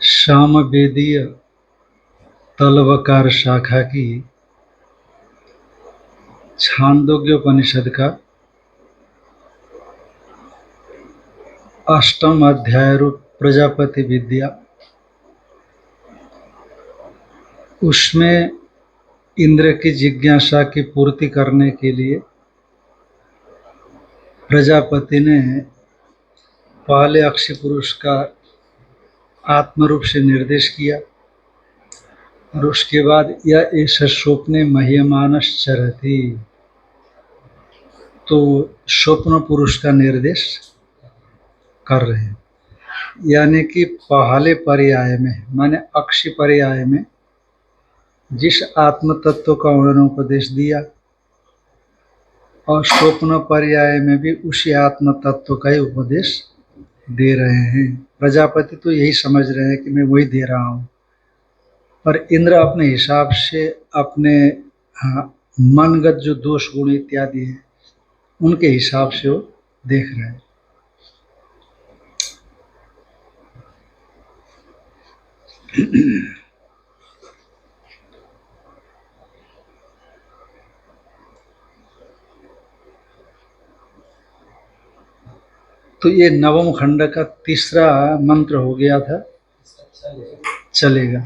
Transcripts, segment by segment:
सामवेदीय तलवकार शाखा की छांदोग्योपनिषद का 8वां अध्याय रूप प्रजापति विद्या, उसमें इंद्र की जिज्ञासा की पूर्ति करने के लिए प्रजापति ने पहले अक्षी पुरुष का आत्मरूप से निर्देश किया और उसके बाद यह ऐसा स्वप्ने मह्यमानश्चरति, तो स्वप्न पुरुष का निर्देश कर रहे हैं। यानी कि पहले पर्याय में माने अक्षी पर्याय में जिस आत्म तत्व का उन्होंने उपदेश दिया और स्वप्न पर्याय में भी उसी आत्म तत्व का ही उपदेश दे रहे हैं। प्रजापति तो यही समझ रहे हैं कि मैं वही दे रहा हूँ, पर इंद्र अपने हिसाब से अपने मनगत जो दोष गुण इत्यादि है उनके हिसाब से वो देख रहे हैं। तो ये नवम खंड का तीसरा मंत्र हो गया था, चलेगा।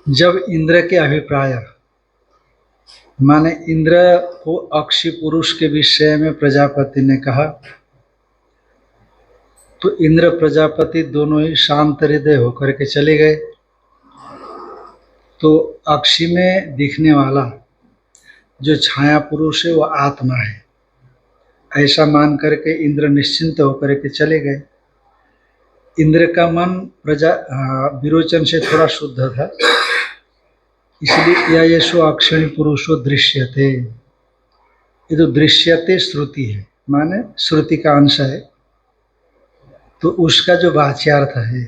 जब इंद्र के अभिप्राय माने इंद्र को अक्षी पुरुष के विषय में प्रजापति ने कहा, तो इंद्र प्रजापति दोनों ही शांत हृदय होकर के चले गए। तो अक्षी में दिखने वाला जो छाया पुरुष है वो आत्मा है, ऐसा मान करके इंद्र निश्चिंत होकर के चले गए। इंद्र का मन विरोचन से थोड़ा शुद्ध था, इसलिए या यशो अक्षिणी पुरुषो दृश्यते, ये तो दृश्यते श्रुति है माने श्रुति का अंश है, तो उसका जो वाच्यार्थ है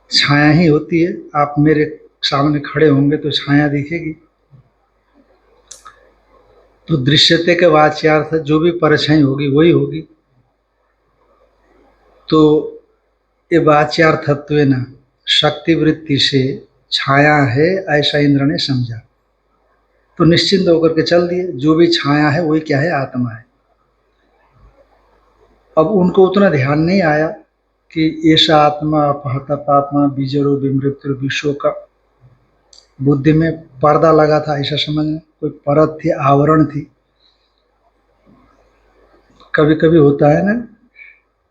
छाया ही होती है। आप मेरे सामने खड़े होंगे तो छाया दिखेगी, तो दृश्यते के वाच्यार्थ जो भी परछाई होगी वही होगी। तो ये वाच्यार्थत्व न शक्ति वृत्ति से छाया है ऐसा इंद्र ने समझा, तो निश्चिंत होकर के चल दिए। जो भी छाया है वही क्या है, आत्मा है। अब उनको उतना ध्यान नहीं आया कि ऐसा आत्मा अपहत पात्मा बीजरो विमृत्यु विश्व का बुद्धि में पर्दा लगा था ऐसा समझना, कोई परत थी, आवरण थी। कभी कभी होता है ना,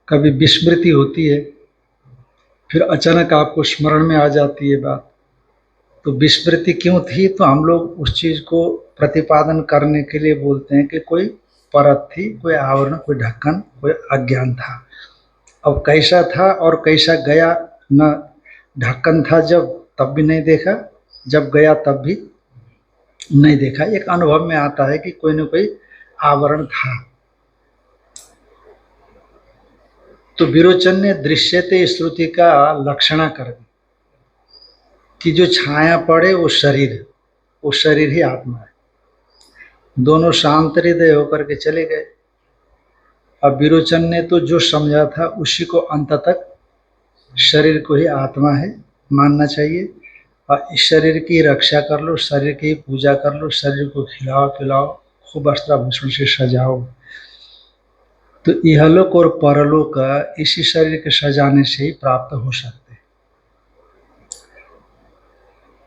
कभी विस्मृति होती है, फिर अचानक आपको स्मरण में आ जाती है बात। तो विस्मृति क्यों थी, तो हम लोग उस चीज को प्रतिपादन करने के लिए बोलते हैं कि कोई परत थी, कोई आवरण, कोई ढक्कन, कोई अज्ञान था। अब कैसा था और कैसा गया, न ढक्कन था जब तब भी नहीं देखा, जब गया तब भी नहीं देखा। एक अनुभव में आता है कि कोई न कोई आवरण था। तो विरोचन ने दृश्यते श्रुति का लक्षणा कर दी कि जो छाया पड़े वो शरीर ही आत्मा है। दोनों शांत हृदय होकर के चले गए। अब विरोचन ने तो जो समझा था उसी को अंत तक शरीर को ही आत्मा है मानना चाहिए, और इस शरीर की रक्षा कर लो, शरीर की पूजा कर लो, शरीर को खिलाओ पिलाओ, खूब वस्त्राभूषण से सजाओ। तो इहलोक और परलोक इसी शरीर के सजाने से ही प्राप्त हो सकते हैं।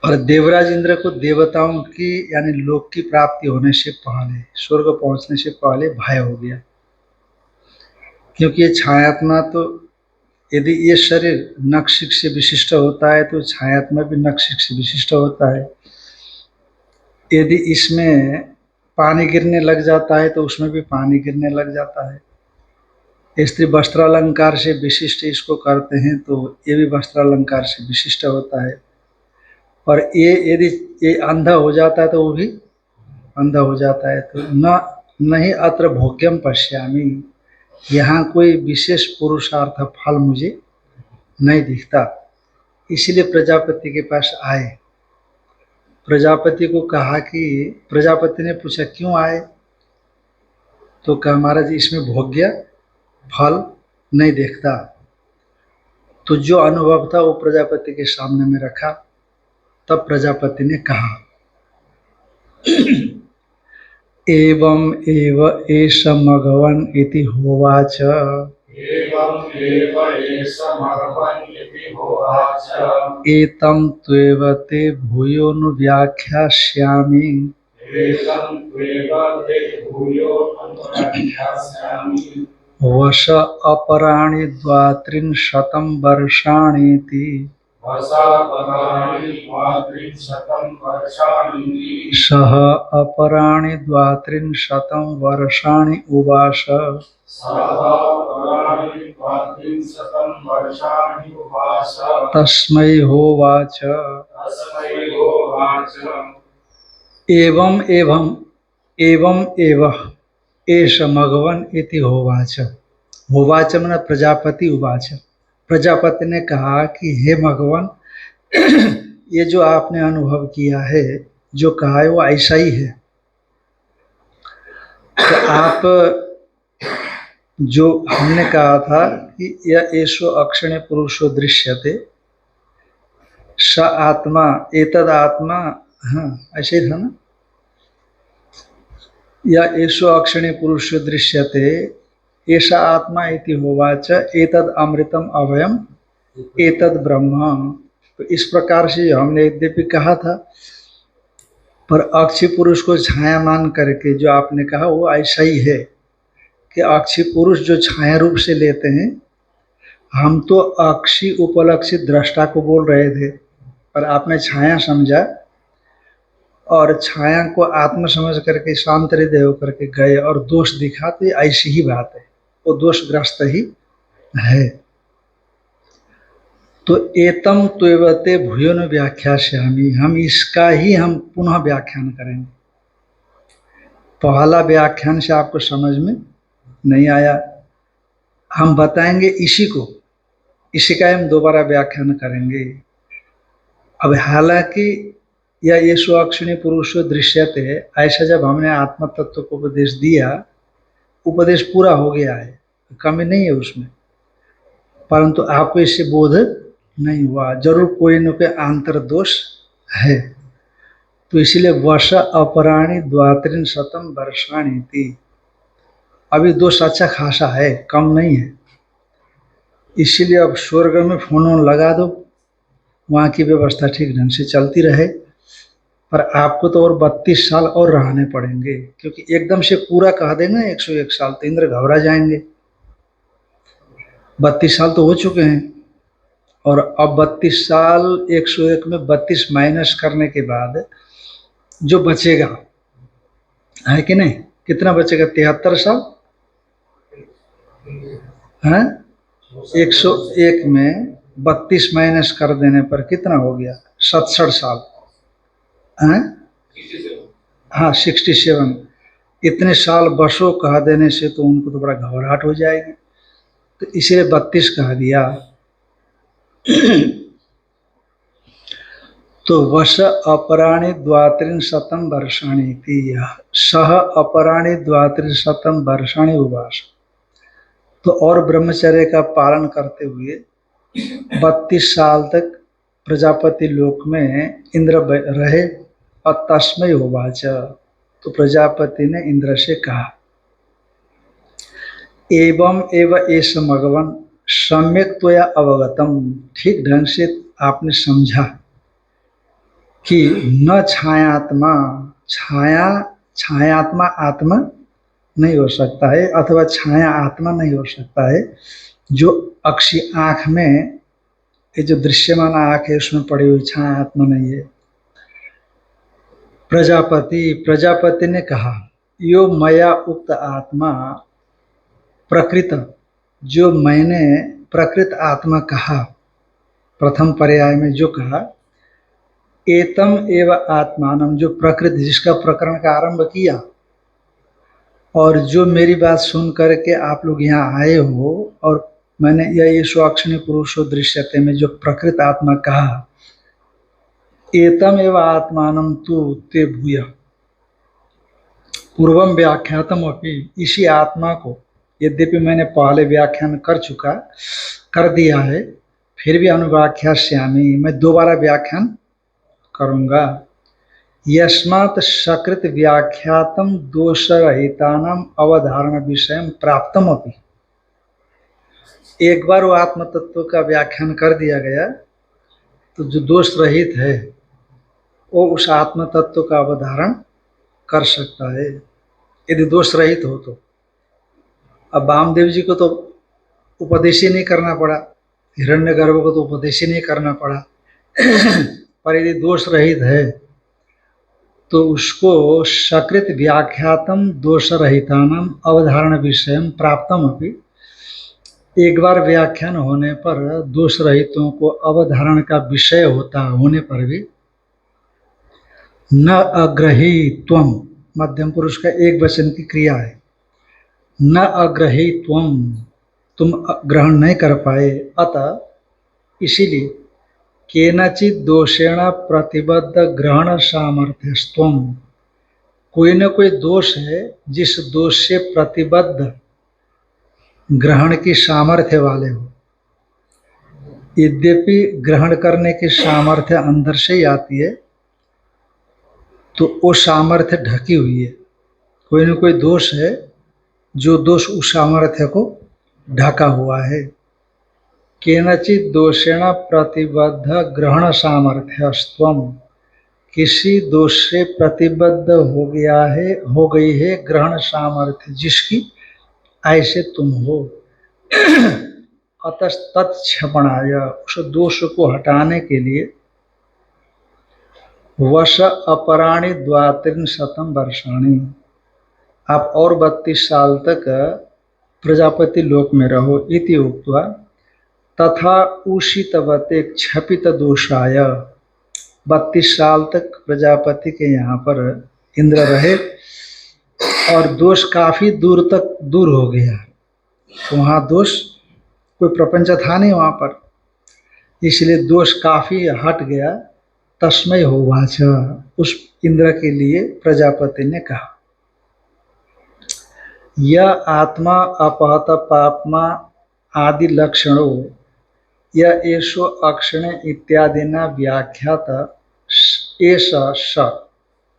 और देवराज इंद्र को देवताओं की यानी लोक की प्राप्ति होने से पहले, स्वर्ग पहुंचने से पहले भय हो गया, क्योंकि ये छायात्मा, तो यदि ये शरीर नक्षिक से विशिष्ट होता है तो छायात्मा भी नक्षिक से विशिष्ट होता है। यदि इसमें पानी गिरने लग जाता है तो उसमें भी पानी गिरने लग जाता है। स्त्री वस्त्रालंकार से विशिष्ट इसको करते हैं तो ये भी वस्त्रालंकार से विशिष्ट होता है। और ये यदि ये अंधा हो जाता है तो वो भी अंधा हो जाता है। तो नहीं अत्र भोग्यम पश्यामि, यहाँ कोई विशेष पुरुषार्थ फल मुझे नहीं दिखता। इसीलिए प्रजापति के पास आए। प्रजापति को कहा कि, प्रजापति ने पूछा क्यों आए? तो कहा महाराज इसमें भोग्य फल नहीं देखता। तो जो अनुभव था वो प्रजापति के सामने में रखा। तब प्रजापति ने कहा एवं एव एष मघवन् इति होवाच। एतं त्वेव ते भूयोऽनुव्याख्यास्यामि। वश अपराणि द्वात्रिंशतं वर्षाणीति। सः अपराणि द्वात्रिंशतं वर्षाणि उवास। तस्मै होवाच एवं एव एष मघवन् इति होवाच। होवाच मैंने प्रजापति उवाच। प्रजापति ने कहा कि हे भगवान, ये जो आपने अनुभव किया है, जो कहा है वो ऐसा ही है। तो आप जो हमने कहा था कि यह एषो अक्षणे पुरुषो दृश्यते स आत्मा एतद आत्मा, हाँ ऐसे ही था ना, या एषो अक्षणे पुरुषो दृश्यते एषा आत्मा इति होवाच एतद अमृतम अभयम एतद ब्रह्म। तो इस प्रकार से हमने यद्यपि कहा था, पर अक्षी पुरुष को छाया मान करके जो आपने कहा वो ऐसा ही है कि अक्षी पुरुष जो छाया रूप से लेते हैं, हम तो अक्षी उपलक्षित दृष्टा को बोल रहे थे, पर आपने छाया समझा और छाया को आत्म समझ करके शांत हृदय होकर के गए और दोष दिखा। तो ऐसी ही बात है, वो दोषग्रस्त ही है। तो एतम त्वेवते भूयोन व्याख्यास्यामि, हम इसका ही हम पुनः व्याख्यान करेंगे। पहला व्याख्यान से आपको समझ में नहीं आया, हम बताएंगे इसी को, इसी का हम दोबारा व्याख्यान करेंगे। अब हालांकि या ये स्वक्षिणी पुरुषो दृश्यते, ऐसा जब हमने आत्म तत्व को उपदेश दिया, उपदेश पूरा हो गया है, कमी नहीं है उसमें, परंतु आपको इससे बोध नहीं हुआ, जरूर कोई न कोई आंतर दोष है। तो इसलिए वर्ष अपराणी द्वात्रिंशतम वर्षाणी थी, अभी दोष अच्छा खासा है, कम नहीं है। इसीलिए अब स्वर्ग में फोन लगा दो, वहाँ की व्यवस्था ठीक ढंग से चलती रहे। पर आपको तो और 32 साल और रहने पड़ेंगे, क्योंकि एकदम से पूरा कह देंगे 101 साल तो इंद्र घबरा जाएंगे। 32 साल तो हो चुके हैं, और अब 32 साल 101 में 32 माइनस करने के बाद जो बचेगा है कि नहीं, कितना बचेगा? 73 साल है। 101 में 32 माइनस कर देने पर कितना हो गया? 67 साल है। हाँ 67। इतने साल बसो कह देने से तो उनको तो बड़ा घबराहट हो जाएगी, तो इसीलिए 32 कह दिया। तो वर्ष अपराणी द्वात्रिंशतम वर्षाणी थी, सह अपराणी द्वात्रिंशतम वर्षाणी उवास। तो और ब्रह्मचर्य का पालन करते हुए 32 साल तक प्रजापति लोक में इंद्र रहे। और तस्मै होवाच, तो प्रजापति ने इंद्र से कहा एवं एव एष मघवन् सम्यक त्वया अवगतम, ठीक ढंग से आपने समझा कि न छायात्मा, छायात्मा आत्मा नहीं हो सकता है, अथवा छाया आत्मा नहीं हो सकता है। जो अक्षी आँख में, ये जो दृश्यमान आँख है उसमें पड़ी हुई छाया आत्मा नहीं है। प्रजापति ने कहा यो मया उक्त आत्मा प्रकृत, जो मैंने प्रकृत आत्मा कहा, प्रथम पर्याय में जो कहा एतम एव आत्मानम, जो प्रकृति, जिसका प्रकरण का आरंभ किया, और जो मेरी बात सुन करके आप लोग यहाँ आए हो और मैंने यह येषु अक्षिणी पुरुषो दृश्यते में जो प्रकृत आत्मा कहा, एतम एव आत्मानं तु ते भूय पूर्वम व्याख्यातम अपि, इसी आत्मा को यद्यपि मैंने पहले व्याख्यान कर दिया है, फिर भी अनुव्याख्यास्यामि, मैं दोबारा व्याख्यान करूंगा। यस्मात् सकृत व्याख्यातम दोषरहितानाम अवधारण विषयम प्राप्तम अपि, एक बार वो आत्म तत्व का व्याख्यान कर दिया गया तो जो दोष रहित है वो उस आत्म तत्व का अवधारण कर सकता है, यदि दोष रहित हो तो। अब वामदेव जी को तो उपदेश ही नहीं करना पड़ा, हिरण्यगर्भ को तो उपदेश ही नहीं करना पड़ा पर यदि दोष रहित है तो उसको सकृत व्याख्यातम दोष रहितानाम अवधारण विषयम प्राप्तम अपि, एक बार व्याख्यान होने पर दोष रहितों को अवधारण का विषय होने पर भी न अग्रहीत्वम, मध्यम पुरुष का एक वचन की क्रिया है, न अग्रहीत्वम, तुम ग्रहण नहीं कर पाए, अतः इसीलिए केनचित दोषेण प्रतिबद्ध ग्रहण सामर्थ्यस्त्वम, कोई न कोई दोष है जिस दोष से प्रतिबद्ध ग्रहण की सामर्थ्य वाले हो। यद्यपि ग्रहण करने की सामर्थ्य अंदर से ही आती है तो वो सामर्थ्य ढकी हुई है, कोई न कोई दोष है जो दोष उस सामर्थ्य को ढका हुआ है। केनचित दोषेण प्रतिबद्ध ग्रहण सामर्थ्यस्त्वम, किसी दोष से प्रतिबद्ध हो गई है ग्रहण सामर्थ्य जिसकी, ऐसे तुम हो। अतः तत्क्षपणाय, उस दोष को हटाने के लिए वर्ष अपराणि 32 वर्षाणि, आप और 32 साल तक प्रजापति लोक में रहो। इति उक्त्वा तथा उषितवते क्षपित दोषाय, 32 साल तक प्रजापति के यहाँ पर इंद्र रहे और दोष काफी दूर तक दूर हो गया, तो वहाँ दोष कोई प्रपंच था नहीं वहाँ पर, इसलिए दोष काफी हट गया। तस्मै होवाच, उस इंद्र के लिए प्रजापति ने कहा, यह आत्मा अपहत पापमा आदि लक्षणों यह एषो अक्षणे इत्यादि न व्याख्यात एषा स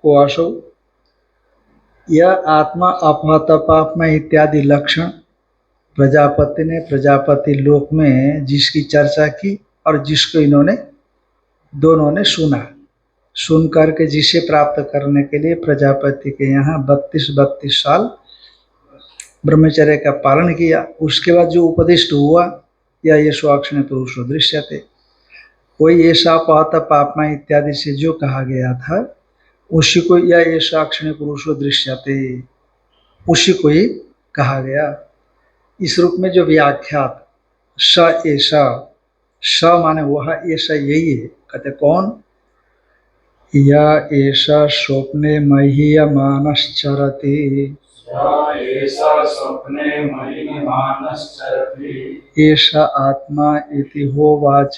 को असो, यह आत्मा अपहत पापमा इत्यादि लक्षण प्रजापति ने प्रजापति लोक में जिसकी चर्चा की और जिसको इन्होंने दोनों ने सुन करके जिसे प्राप्त करने के लिए प्रजापति के यहाँ 32 साल ब्रह्मचर्य का पालन किया। उसके बाद जो उपदिष्ट हुआ, या ये स्वाक्षण पुरुषो दृश्यते, कोई ऐसा पाता पापमा इत्यादि से जो कहा गया था उसी को, या ये स्वाक्षण पुरुषो दृश्यते, उसी को ही कहा गया। इस रूप में जो व्याख्यात स ऐसा, स माने वह, ऐसा यही है। कहते कौन, या ऐसा स्वप्ने मह्यमानश्चरति, एषा आत्मा इति होवाच,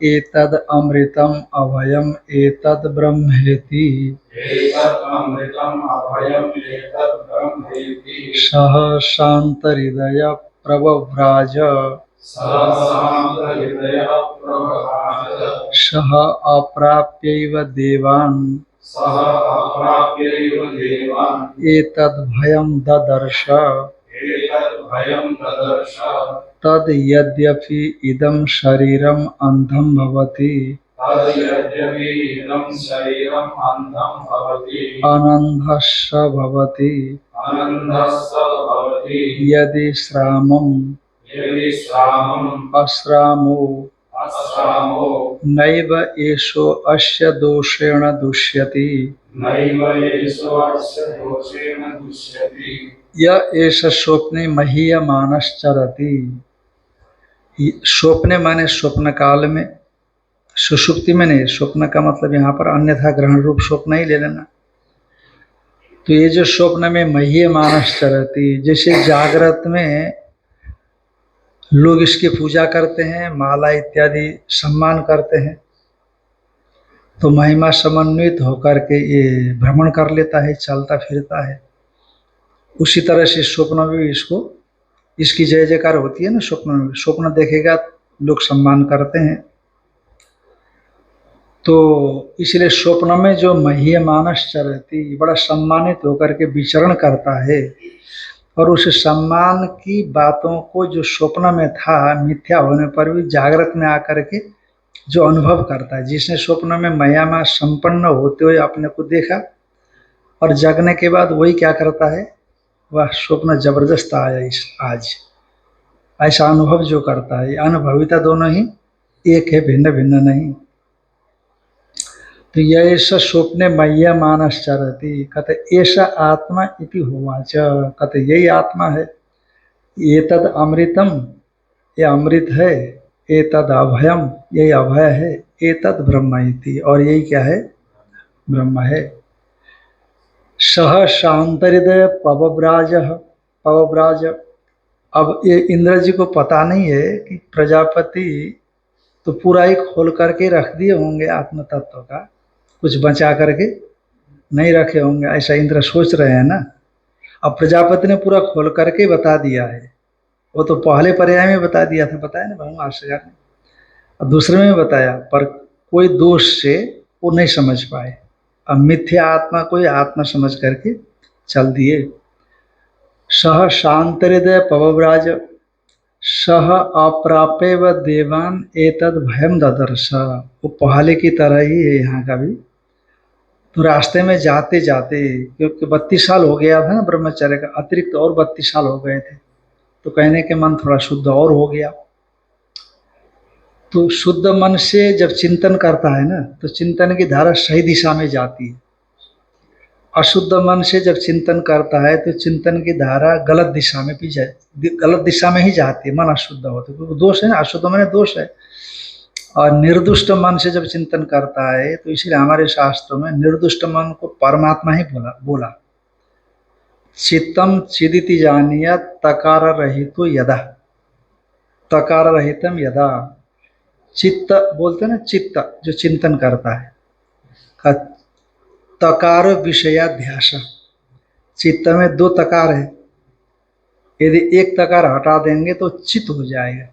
एतद् अमृतम् अभयम् एतद् ब्रह्मेति, सः शान्तहृदय प्रव्राज, सः अप्राप्यैव देवान्, एतद् भयं ददर्श, तद् यद्यपि इदं शरीरम् अंधं भवति, अनन्धश्च भवति, यदि श्रामम् अश्रामो नैव एषो अस्य दोषेण दुष्यति, यह एष स्वप्ने मह्यमानश्चरति, स्वप्ने माने स्वप्न काल में, सुषुप्ति में नहीं। स्वप्न का मतलब यहाँ पर अन्यथा ग्रहण रूप स्वप्न ही ले लेना। तो ये जो स्वप्न में मह्य मानस चरती, जैसे जागृत में लोग इसकी पूजा करते हैं, माला इत्यादि सम्मान करते हैं, तो महिमा समन्वित होकर के ये भ्रमण कर लेता है, चलता फिरता है। उसी तरह से स्वप्न में भी इसकी जय जयकार होती है ना। स्वप्न में स्वप्न देखेगा लोग सम्मान करते हैं। तो इसलिए स्वप्न में जो मह्य मानस चरती, बड़ा सम्मानित होकर के विचरण करता है, और उस सम्मान की बातों को जो स्वप्न में था मिथ्या होने पर भी जागृत में आकर के जो अनुभव करता है, जिसने स्वप्न में महिमा संपन्न होते हुए अपने को देखा, और जगने के बाद वही क्या करता है, वह स्वप्न जबरदस्त आया आज, ऐसा अनुभव जो करता है। अनुभविता दोनों ही एक है, भिन्न भिन्न नहीं। तो यह ऐसा स्वप्ने मह्य मानस चरती, कहते ऐसा आत्मा इति होवाच, कहते यही आत्मा है। ये तद अमृतम, ये अमृत है। ये तद अभयम, यही अभय है। ये तद ब्रह्म इति, और यही क्या है, ब्रह्म है। सह शांतहृदय पवव्राज, पवव्राज। अब ये इंद्र जी को पता नहीं है कि प्रजापति तो पूरा ही खोल करके रख दिए होंगे आत्म तत्व का, कुछ बचा करके नहीं रखे होंगे, ऐसा इंद्र सोच रहे हैं ना। अब प्रजापति ने पूरा खोल करके बता दिया है। वो तो पहले पर्याय में बता दिया था, बताया ना भगवान आश्चर्य ने, अब दूसरे में बताया, पर कोई दोष से वो नहीं समझ पाए। अब मिथ्या आत्मा को ही आत्मा समझ करके चल दिए। सह शांत हृदय पवव्राज, सह अप्राप्य व देवान एतद भयम ददर्श। वो पहले की तरह ही है यहाँ का भी। तो रास्ते में जाते जाते, क्योंकि 32 साल हो गया था ना ब्रह्मचर्य का, अतिरिक्त और 32 साल हो गए थे, तो कहने के मन थोड़ा शुद्ध और हो गया। तो शुद्ध मन से जब चिंतन करता है ना, तो चिंतन की धारा सही दिशा में जाती है। अशुद्ध मन से जब चिंतन करता है तो चिंतन की धारा गलत दिशा में भी जाए, गलत दिशा में ही जाती है, मन अशुद्ध होता है, क्योंकि दोष है ना, अशुद्ध मन दोष है। और निर्दुष्ट मन से जब चिंतन करता है, तो इसलिए हमारे शास्त्रों में निर्दुष्ट मन को परमात्मा ही बोला। चित्तम चिदिति जानिया तकार रहितो यदा, तकार रहितम यदा। चित्त बोलते ना, चित्त जो चिंतन करता है, तकार विषयाध्यास। चित्त में 2 तकार है, यदि एक तकार हटा देंगे तो चित्त हो जाएगा।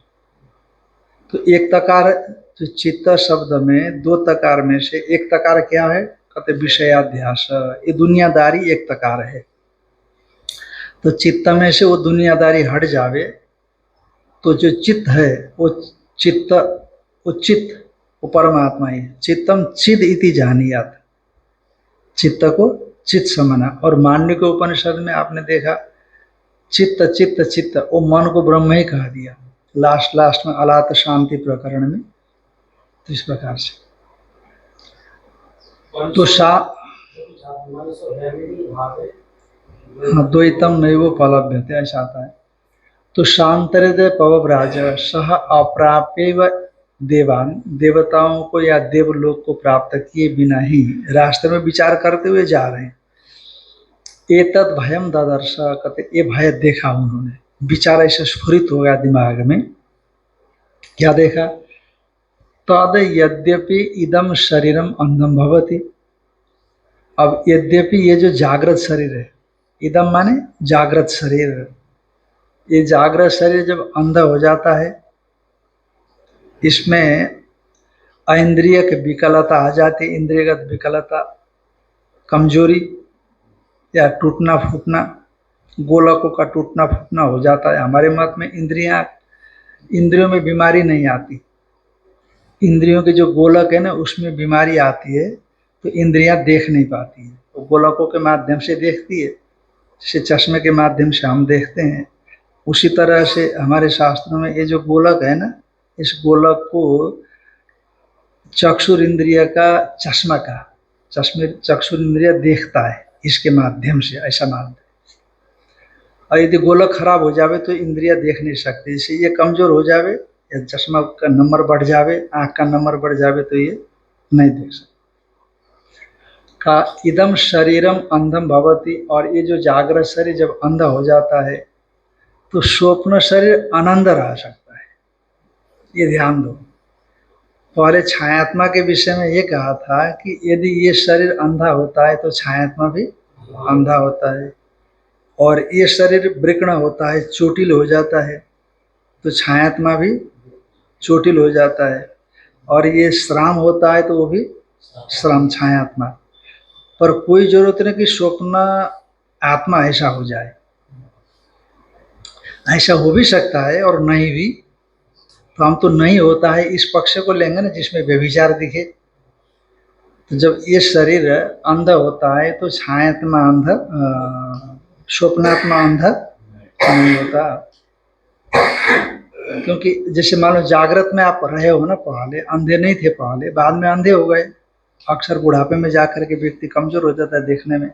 तो एक तकार, जो चित्त शब्द में 2 तकार में से एक तकार क्या है, कहते विषयाध्यास। ये दुनियादारी एक तकार है। तो चित्त में से वो दुनियादारी हट जावे, तो जो चित्त है वो चित्त, वो परमात्मा ही है। चित्तम चिद इति जानियात, चित्त को चित्त समझना। और मांडव्य के उपनिषद में आपने देखा, चित्त चित्त चित्त, वो मन को ब्रह्म ही कहा दिया लास्ट में अलात शांति प्रकरण में। तो इस प्रकार से तो द्वैतम नैव फलभ्यते, ऐसा आता है। तो शांत हृदय पवव्राज सह अप्राप्य देवान, देवताओं को या देवलोक को प्राप्त किए बिना ही रास्ते में विचार करते हुए जा रहे हैं। एतद भयम ददर्श, कहते ये भय देखा उन्होंने, विचार ऐसे स्फुरित हो गया दिमाग में। क्या देखा, तद यद्यपि इदम शरीरम अंधम भवति। अब यद्यपि ये जो जागृत शरीर है, इदम माने जागृत शरीर, ये जागृत शरीर जब अंधा हो जाता है, इसमें इंद्रियक विकलता आ जाती, इंद्रियगत विकलता, कमजोरी या टूटना फूटना, गोलकों का टूटना फूटना हो जाता है। हमारे मत में इंद्रियों में बीमारी नहीं आती, इंद्रियों के जो गोलक है ना उसमें बीमारी आती है। तो इंद्रियां देख नहीं पाती है, तो गोलकों के माध्यम से देखती है, जैसे चश्मे के माध्यम से हम देखते हैं। उसी तरह से हमारे शास्त्रों में ये जो गोलक है ना, इस गोलक को चक्षुर इंद्रिय का चश्मा का, चक्षुर इंद्रिय देखता है इसके माध्यम से, ऐसा मानते हैं। और यदि गोलक खराब हो जावे तो इंद्रिया देख नहीं सकती, जैसे ये कमजोर हो जावे या चश्मा का नंबर बढ़ जावे, आँख का नंबर बढ़ जावे, तो ये नहीं देख सकते। का इदम शरीरम अंधम भवति, और ये जो जागृत शरीर जब अंधा हो जाता है तो स्वप्न शरीर आनंद रह सकता है। ये ध्यान दो, पहले छायात्मा के विषय में ये कहा था कि यदि ये शरीर अंधा होता है तो छायात्मा भी अंधा होता है, और ये शरीर विकृण होता है, चोटिल हो जाता है, तो छायात्मा भी चोटिल हो जाता है, और ये श्राम होता है तो वो भी श्राम, छायात्मा। पर कोई जरूरत नहीं कि स्वप्न आत्मा ऐसा हो जाए, ऐसा हो भी सकता है और नहीं भी। तो हम तो नहीं होता है इस पक्ष को लेंगे ना जिसमें व्यभिचार दिखे। तो जब ये शरीर अंधा होता है तो छायात्मा अंधा, स्वप्नात्मा अंधा नहीं होता। क्योंकि जैसे मान लो जागृत में आप रहे हो ना, पहले अंधे नहीं थे, पहले बाद में अंधे हो गए। अक्सर बुढ़ापे में जाकर के व्यक्ति कमजोर हो जाता है देखने में।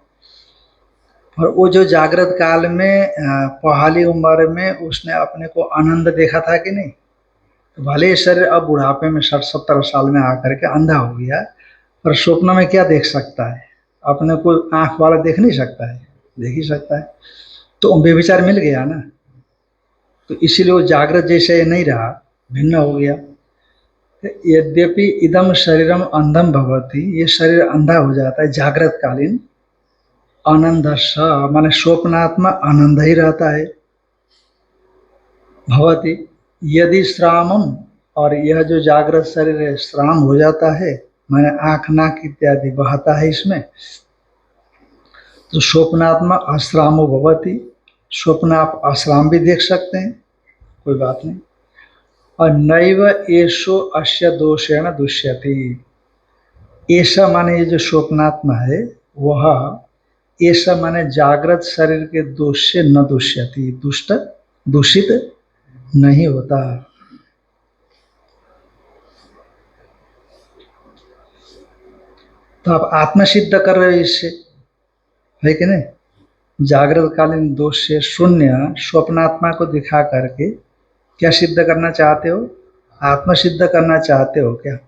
और वो जो जागृत काल में पहली उम्र में उसने अपने को आनंद देखा था कि नहीं, तो भले शरीर अब बुढ़ापे में 60-70 साल में आकर के अंधा हो गया, पर स्वप्न में क्या देख सकता है? अपने को आंख वाला देख नहीं सकता है, देख ही सकता है। तो व्यभिचार मिल गया ना, तो इसीलिए वो जागृत जैसे नहीं रहा, भिन्न हो गया। यद्यपि इदम शरीरम अंधम भवति, ये शरीर अंधा हो जाता है जागृत कालीन। आनंद माने स्वप्नात्मा आनंद ही रहता है। भवति यदि श्रामम, और यह जो जागृत शरीर है श्राम हो जाता है, माने आंख नाक इत्यादि बहता है इसमें, तो स्वप्नात्मा अश्रामो भवति, स्वप्न आप अश्राम भी देख सकते हैं, कोई बात नहीं। और नैव एषो अस्य दोषेण दुष्यति, ऐसा माने ये जो स्वप्नात्मा है वह ऐसा माने जागृत शरीर के दोष से न दुष्यति, दुष्ट दूषित नहीं होता। तो आप आत्मा सिद्ध कर रहे हो इससे, है कि नहीं? जागृत कालीन दोष से शून्य स्वप्नात्मा को दिखा करके क्या सिद्ध करना चाहते हो? आत्मा सिद्ध करना चाहते हो क्या?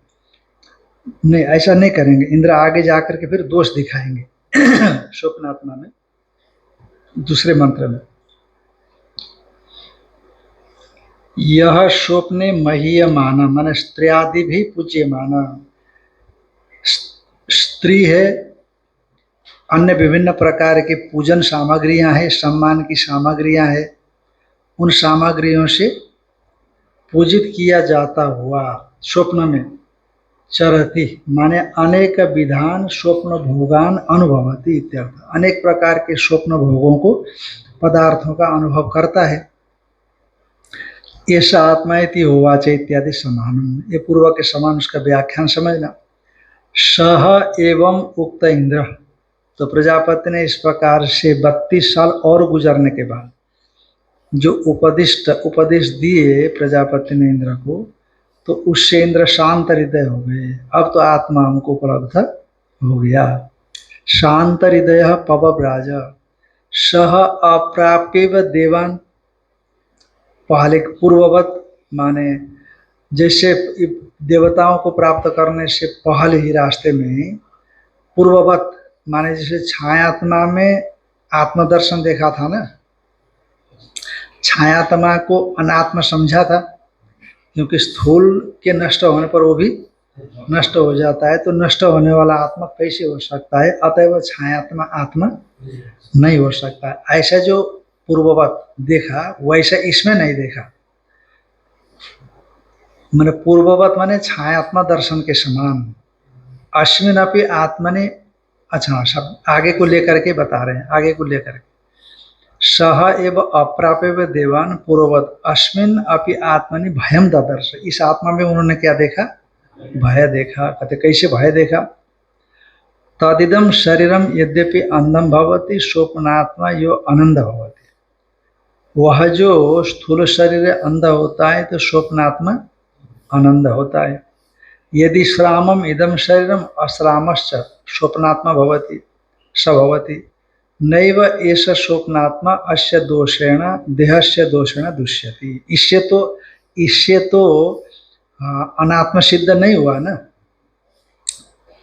नहीं, ऐसा नहीं करेंगे। इंद्र आगे जाकर के फिर दोष दिखाएंगे स्वप्नात्मा में, दूसरे मंत्र में। यह स्वप्ने महीयमाना, माने स्त्रियादि भी पूज्यमाना, स्त्री है, अन्य विभिन्न प्रकार की पूजन सामग्रियां हैं, सम्मान की सामग्रियां हैं, उन सामग्रियों से पूजित किया जाता हुआ स्वप्न में चरति, माने अनेक विधान स्वप्न भोगान अनुभवति इत्यर्थ, अनेक प्रकार के स्वप्न भोगों को, पदार्थों का अनुभव करता है। ऐसा आत्मा इति होवाच इत्यादि समान, ये पूर्व के समान उसका व्याख्यान समझना। सह एवं उक्त इंद्र, तो प्रजापति ने इस प्रकार से 32 साल और गुजरने के बाद जो उपदेश दिए प्रजापति ने इंद्र को, तो उससे इंद्र शांत हृदय हो गए। अब तो आत्मा हमको उपलब्ध हो गया। शांत हृदय पवव्राज सह अप्राप्य देवान, पहले पूर्ववत माने जैसे देवताओं को प्राप्त करने से पहले ही रास्ते में पूर्ववत माने जैसे छायात्मा में आत्मदर्शन देखा था ना, छायात्मा को अनात्म समझा था, क्योंकि स्थूल के नष्ट होने पर वो भी नष्ट हो जाता है, तो नष्ट होने वाला आत्मा कैसे हो सकता है? अतएव छायात्मा आत्मा नहीं हो सकता। ऐसा जो पूर्ववत देखा वैसा इसमें नहीं देखा। मैंने पूर्ववत माने छायात्मा दर्शन के समान, अस्मिन अपि आत्मने, अच्छा सब आगे को लेकर के बता रहे हैं, आगे को लेकर के। सह एव अप्राप्य देवान पूर्ववत अस्मिन अपि आत्मनि भयम ददर्श, इस आत्मा में उन्होंने क्या देखा? भय देखा। कहते कैसे भय देखा? तदिदम शरीरम यद्यपि अंधम भवति स्वप्नात्मा यो आनंद भवति, वह जो स्थूल शरीर अंधा होता है तो स्वप्नात्मा आनंद होता है। यदि श्रामम इदम शरीरम अश्रामश्च स्वप्नात्मा भवति स भवति नैव एष स्वप्नात्मा अस्य दोषेण देहस्य दोषेण दुष्यति। इससे तो अनात्म सिद्ध नहीं हुआ ना।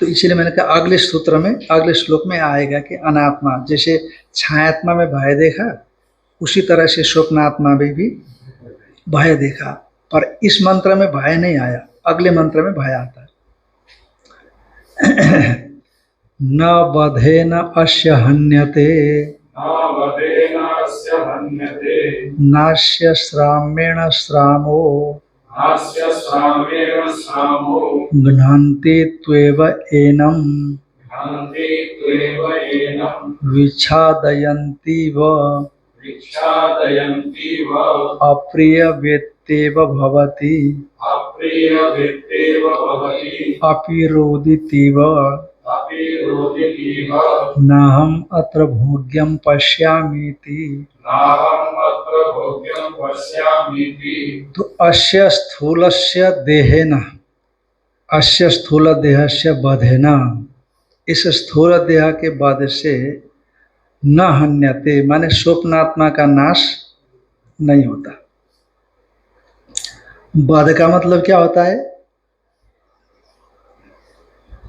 तो इसलिए मैंने कहा अगले सूत्र में, अगले श्लोक में आएगा कि अनात्मा, जैसे छायात्मा में भय देखा उसी तरह से स्वप्नात्मा में भी भय देखा, पर इस मंत्र में भय नहीं आया, अगले मंत्र में भय आता है। न बधेन अस्य हन्यते नास्य श्रामेण श्रामो घ्नन्ति त्वेव एनं विच्छादयन्तीव अप्रियवेत्तेव भवति अपिरोदितीव नाहम् अत्र भोग्यं पश्यामीति। तो अस्य स्थूलस्य देहेन, अस्य स्थूल देहस्य बधेन, इस स्थूल देह के वध से न हन्यते, माने स्वप्नात्मा का नाश नहीं होता। वध का मतलब क्या होता है?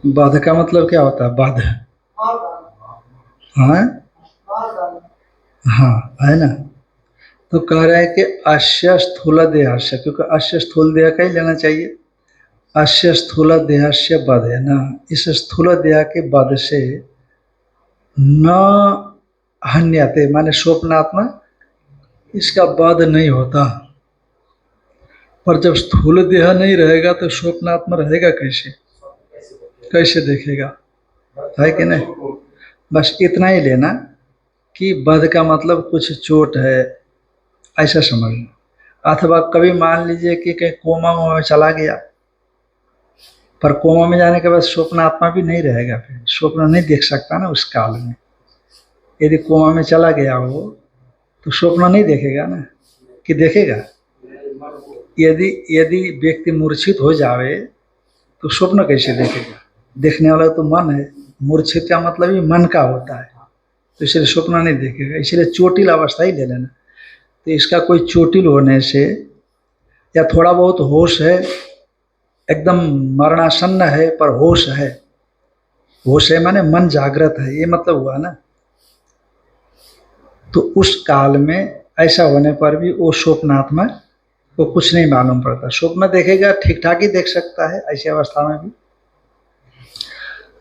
वध का मतलब क्या होता है? वध, हाँ हाँ, है ना। तो कह रहे हैं कि अस्य स्थूल देहस्य, क्योंकि अस्य स्थूल देह का ही लेना चाहिए। अस्य स्थूल देहस्य वधेन, इस स्थूल देह के वध से न हन्यते, माने स्वप्नात्मा इसका वध नहीं होता। पर जब स्थूल देह नहीं रहेगा तो स्वप्नात्मा रहेगा कैसे? कैसे देखेगा? है कि नहीं? बस इतना ही लेना कि वध का मतलब कुछ चोट है, ऐसा समझना। अथवा कभी मान लीजिए कि कहीं कोमा में चला गया, पर कोमा में जाने के बाद स्वप्नात्मा भी नहीं रहेगा, फिर स्वप्न नहीं देख सकता ना उस काल में। यदि कोमा में चला गया हो तो स्वप्न नहीं देखेगा ना, कि देखेगा? यदि यदि व्यक्ति मूर्छित हो जावे तो स्वप्न कैसे देखेगा? देखने वाला तो मन है, मूर्छित का मतलब ही मन का होता है, तो इसलिए स्वप्न नहीं देखेगा। इसलिए चोटिल अवस्था ही ले लेना। तो इसका कोई चोटिल होने से या थोड़ा बहुत होश है, एकदम मरणासन्न है पर होश है, होश है माने मन जागृत है, ये मतलब हुआ ना। तो उस काल में ऐसा होने पर भी वो स्वप्नात्मा को कुछ नहीं मालूम पड़ता। स्वप्न देखेगा ठीक ठाक ही देख सकता है ऐसी अवस्था में भी।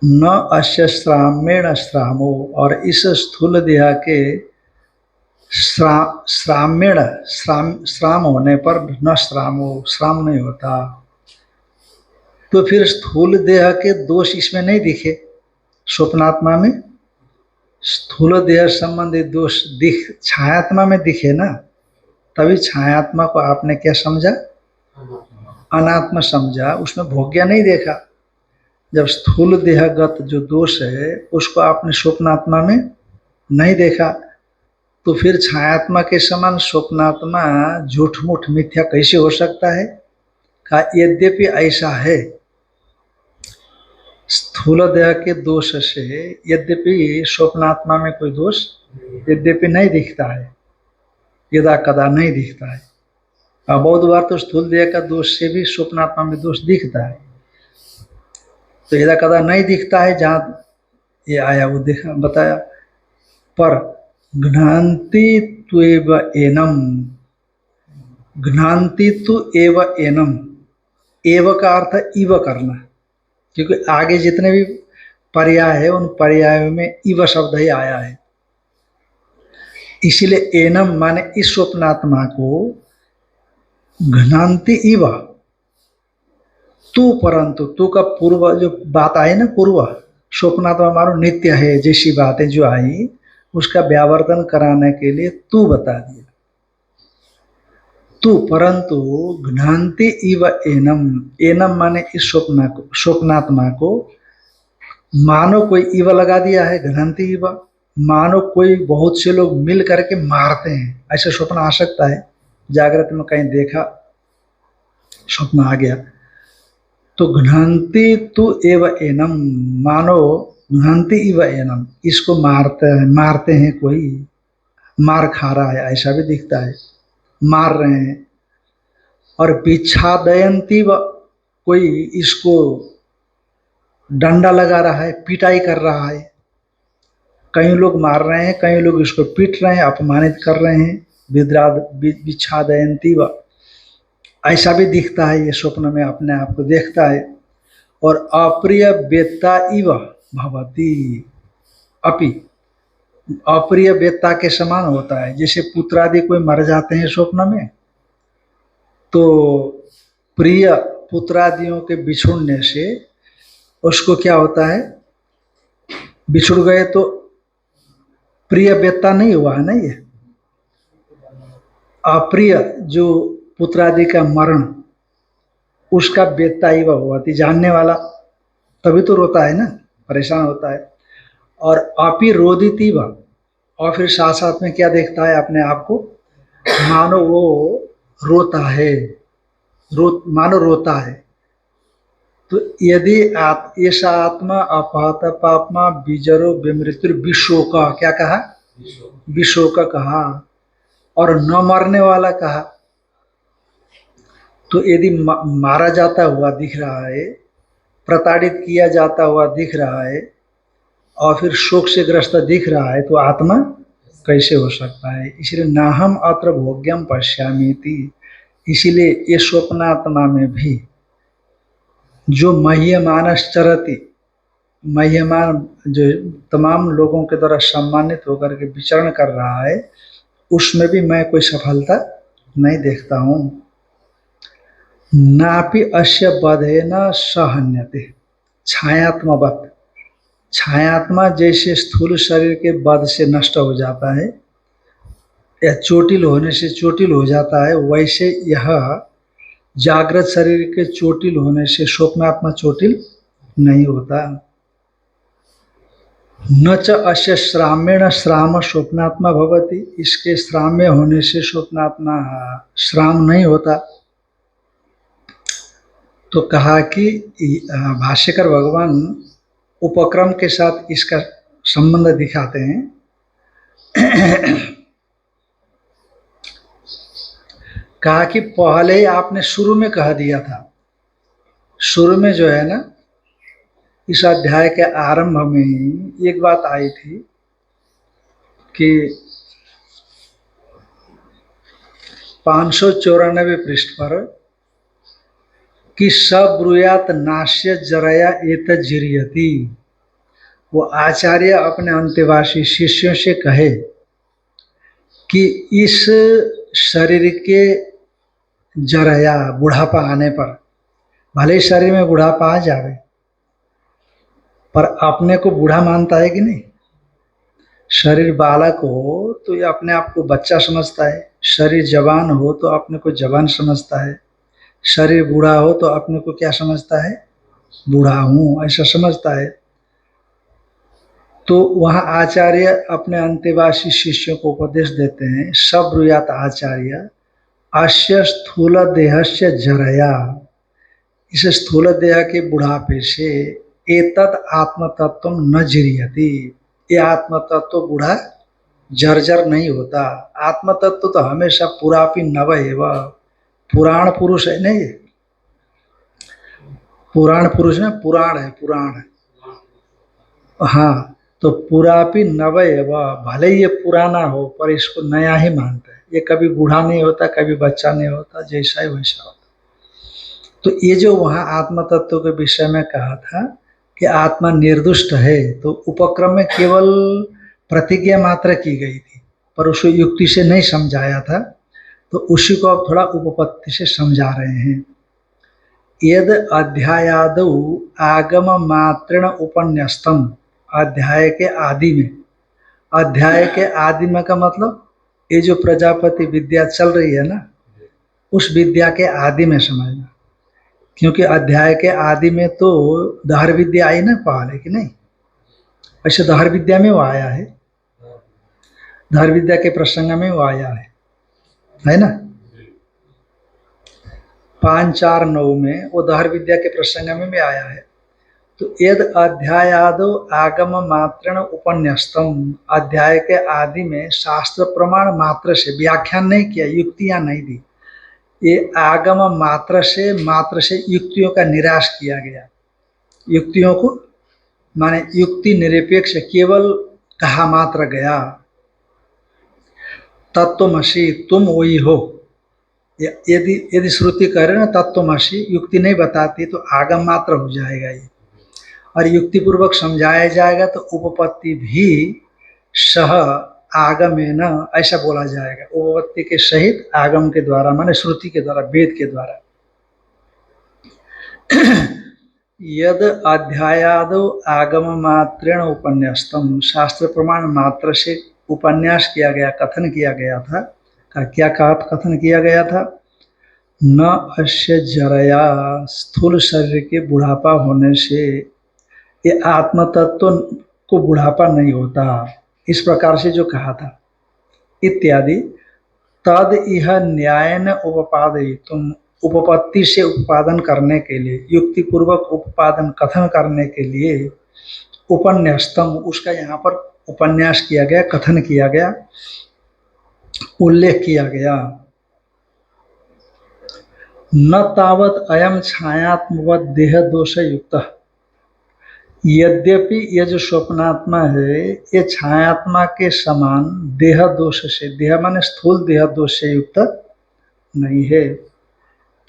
न अस्य श्रामेण श्रामो, और इस स्थूल देह के श्रामेण, श्राम होने पर न श्रामो, श्राम नहीं होता। तो फिर स्थूल देह के दोष इसमें नहीं दिखे, स्वप्नात्मा में स्थूल देह संबंधी दोष दिख छायात्मा में दिखे ना, तभी छायात्मा को आपने क्या समझा? अनात्मा समझा, उसमें भोग्य नहीं देखा। जब स्थूल देहगत जो दोष है उसको आपने स्वप्नात्मा में नहीं देखा, तो फिर छायात्मा के समान स्वप्नात्मा झूठ मूठ मिथ्या कैसे हो सकता है? का यद्यपि ऐसा है, स्थूल देह के दोष से यद्यपि स्वप्नात्मा में कोई दोष यद्यपि नहीं दिखता है, यदा कदा नहीं दिखता है। और बहुत बार तो स्थूल देह का दोष से भी स्वप्नात्मा में दोष दिखता है, तो यदा कदा नहीं दिखता है। जहाँ ये आया वो देखा बताया। पर घ्नान्ति त्वेव एनम, घ्नान्ति तु एव एनम, एव का अर्थ इव करना, क्योंकि आगे जितने भी पर्याय है उन पर्यायों में इव शब्द ही आया है। इसलिए एनम माने इस स्वप्नात्मा को घ्नान्ति इव, तू, परंतु तू का पूर्व जो बात आई ना, पूर्व स्वप्नात्मा मानो नित्य है जैसी बातें जो आई, उसका व्यावर्तन कराने के लिए तू बता दिया। तू परंतु घ्नान्ति इव एनम, एनम माने इस स्वप्नात्मा को मानो कोई इव लगा दिया है, घ्नान्ति इव, मानो कोई बहुत से लोग मिल करके मारते हैं, ऐसा स्वप्न आ सकता है। जागृत में कहीं देखा, स्वप्न आ गया, तो घ्नान्ति तु एव एनम, मानो घ्नान्ति इव एनम, इसको मारते हैं, कोई मार खा रहा है ऐसा भी दिखता है, मार रहे हैं। और विच्छादयन्ति व, कोई इसको डंडा लगा रहा है, पिटाई कर रहा है, कई लोग मार रहे हैं, कई लोग इसको पीट रहे हैं, अपमानित कर रहे हैं। विच्छादयंती व, ऐसा भी दिखता है ये स्वप्न में, अपने आप को देखता है। और अप्रिय वेत्ता इव भवती, अपि अप्रिय वेत्ता के समान होता है। जैसे पुत्र आदि कोई मर जाते हैं स्वप्न में, तो प्रिय पुत्रादियों के बिछुड़ने से उसको क्या होता है, बिछुड़ गए तो प्रिय वेत्ता नहीं हुआ है ना ये। अप्रिय जो पुत्रादि का मरण, उसका वेत्ता ही वह हुआ थी, जानने वाला, तभी तो रोता है ना, परेशान होता है। और आपी रोदिती वह, और फिर साथ साथ में क्या देखता है अपने आप को, मानो वो रोता है, मानो रोता है। तो यदि ऐसा आत्मा अपहत पापमा बीजरो विमृत्यु विशोक, क्या कहा, विशोक कहा, और न मरने वाला कहा। तो यदि मारा जाता हुआ दिख रहा है, प्रताड़ित किया जाता हुआ दिख रहा है, और फिर शोक से ग्रस्त दिख रहा है, तो आत्मा कैसे हो सकता है। इसलिए नाहम अत्र भोग्यम पश्यामीति, इसीलिए ये स्वप्नात्मा में भी जो मह्यमानश्चरति, मह्यमान जो तमाम लोगों के द्वारा सम्मानित होकर के विचरण कर रहा है, उसमें भी मैं कोई सफलता नहीं देखता हूँ। नापि अस्य बधेन सहन्यते, छायात्मवत, छायात्मा जैसे स्थूल शरीर के बध से नष्ट हो जाता है या चोटिल होने से चोटिल हो जाता है, वैसे यह जागृत शरीर के चोटिल होने से स्वप्नात्मा चोटिल नहीं होता। न च अस्य श्रामेण श्राम स्वप्नात्मा भवति, इसके श्राम्य होने से स्वप्नात्मा श्राम नहीं होता। तो कहा कि भाष्यकर भगवान उपक्रम के साथ इसका संबंध दिखाते हैं। कहा कि पहले ही आपने शुरू में कह दिया था, शुरू में जो है ना, इस अध्याय के आरंभ में ही एक बात आई थी कि 594 पृष्ठ पर कि सब ब्रूयात नाश्य जरया एत जिरियति, वो आचार्य अपने अंत्यवासी शिष्यों से कहे कि इस शरीर के जरया, बुढ़ापा आने पर, भले ही शरीर में बुढ़ापा आ जावे, पर अपने को बूढ़ा मानता है कि नहीं। शरीर बालक हो तो ये अपने आप को बच्चा समझता है, शरीर जवान हो तो अपने को जवान समझता है, शरीर बूढ़ा हो तो अपने को क्या समझता है, बूढ़ा हूं, ऐसा समझता है। तो वहाँ आचार्य अपने अंत्यवासी शिष्यों को उपदेश देते हैं, सब ब्रूयात आचार्य अस्य स्थूल देहस्य जरया, इस स्थूल देह के बुढ़ापे से एतत् आत्मतत्व न जिरियति, ये आत्मतत्व बूढ़ा जर्जर नहीं होता। आत्मतत्व तो हमेशा पुरापी नव एवं, पुराण पुरुष है नहीं, पुराण पुरुष है, पुराण है, पुराण, हाँ। तो पुरापी नव एवं, भले ये पुराना हो पर इसको नया ही मानते हैं। ये कभी बूढ़ा नहीं होता, कभी बच्चा नहीं होता, जैसा ही वैसा होता। तो ये जो वहाँ आत्म तत्व के विषय में कहा था कि आत्मा निर्दुष्ट है, तो उपक्रम में केवल प्रतिज्ञा मात्र की गई थी, पर उसको युक्ति से नहीं समझाया था। तो उसी को अब थोड़ा उपपत्ति से समझा रहे हैं। यद अध्यायादौ आगम मात्रेण उपन्यस्तम, अध्याय के आदि में, अध्याय के आदि में का मतलब ये जो प्रजापति विद्या चल रही है ना, उस विद्या के आदि में समझना। क्योंकि अध्याय के आदि में तो दहर विद्या आई ना पहले, कि नहीं, वैसे दहर विद्या में वो आया है, दहर विद्या के प्रसंग में वो आया है ना, 549 में वो दहर विद्या के प्रसंग में भी आया है। तो यद अध्यायादो आगम मात्रेण उपन्यस्तम, अध्याय के आदि में शास्त्र प्रमाण मात्र से, व्याख्यान नहीं किया, युक्तियां नहीं दी, ये आगम मात्र से युक्तियों का निराश किया गया। युक्तियों को माने युक्ति निरपेक्ष केवल कहा मात्र गया। तत्वमसि तुम वही हो, यदि यदि श्रुति करे ना तत्वमसि, युक्ति नहीं बताती तो आगम मात्र हो जाएगा ये, और युक्ति पूर्वक समझाया जाएगा तो उपपत्ति भी सह आगमेन ऐसा बोला जाएगा, उपपत्ति के सहित आगम के द्वारा माने श्रुति के द्वारा, वेद के द्वारा। यद अध्यायादो आगम मात्रेण उपन्यास्तम, शास्त्र प्रमाण मात्र से उपन्यास किया गया, कथन किया गया था। क्या कथन किया गया था? न अस्य जरया, स्थूल शरीर के बुढ़ापा होने से ये आत्म तत्व को बुढ़ापा नहीं होता, इस प्रकार से जो कहा था इत्यादि। तद यह न्यायन उपपादयितुम, उपपत्ति से उत्पादन करने के लिए, युक्ति पूर्वक उपपादन कथन करने के लिए उपन्यास्तम, उसका यहाँ पर उपन्यास किया गया, कथन किया गया, उल्लेख किया गया। न तावत अयम छायात्मवत देह दोष युक्त, यद्यपि ये जो स्वप्नात्मा है ये छायात्मा के समान देह दोष से, देह माने स्थूल देह दोष से युक्त नहीं है,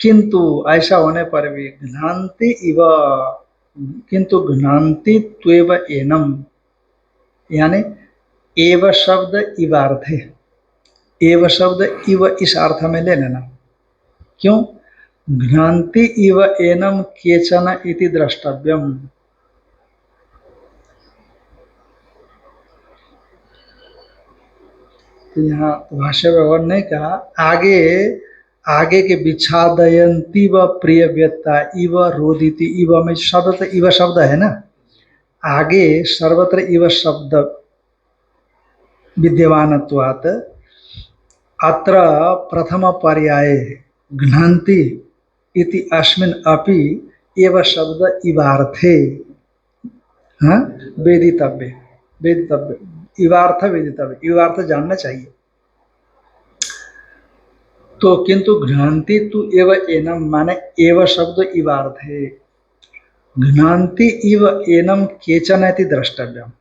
किंतु ऐसा होने पर भी घ्नान्ति इव, किंतु घ्नान्ति त्वेव एनम, यानी एव शब्द इवार्थ है, एव शब्द इव इस अर्थ में ले लेना। क्यों? घ्नान्ति इव एनम केचन इति द्रष्टव्यम, तो यहाँ भाष्य व्यवहार नहीं कहा, आगे के विच्छादयंती व प्रिय व्यक्ता इव रोदिति, इव में शब्द इव शब्द है ना, आगे सर्वत्र इव शब्द विद्यमानत्वात् अत्र प्रथम पर्याये घ्नान्ति इति अस्मिन् अपि एव शब्द इवार्थे वेदितव्य, वेदितव्य, इवार्थ वेदितव्य, इवार्थ जानना चाहिए। तो किंतु घ्नान्ति तु एव एनम, माने एव शब्द इवार्थ है, घ्नान्ति इव एनम केचन इति द्रष्टव्यम।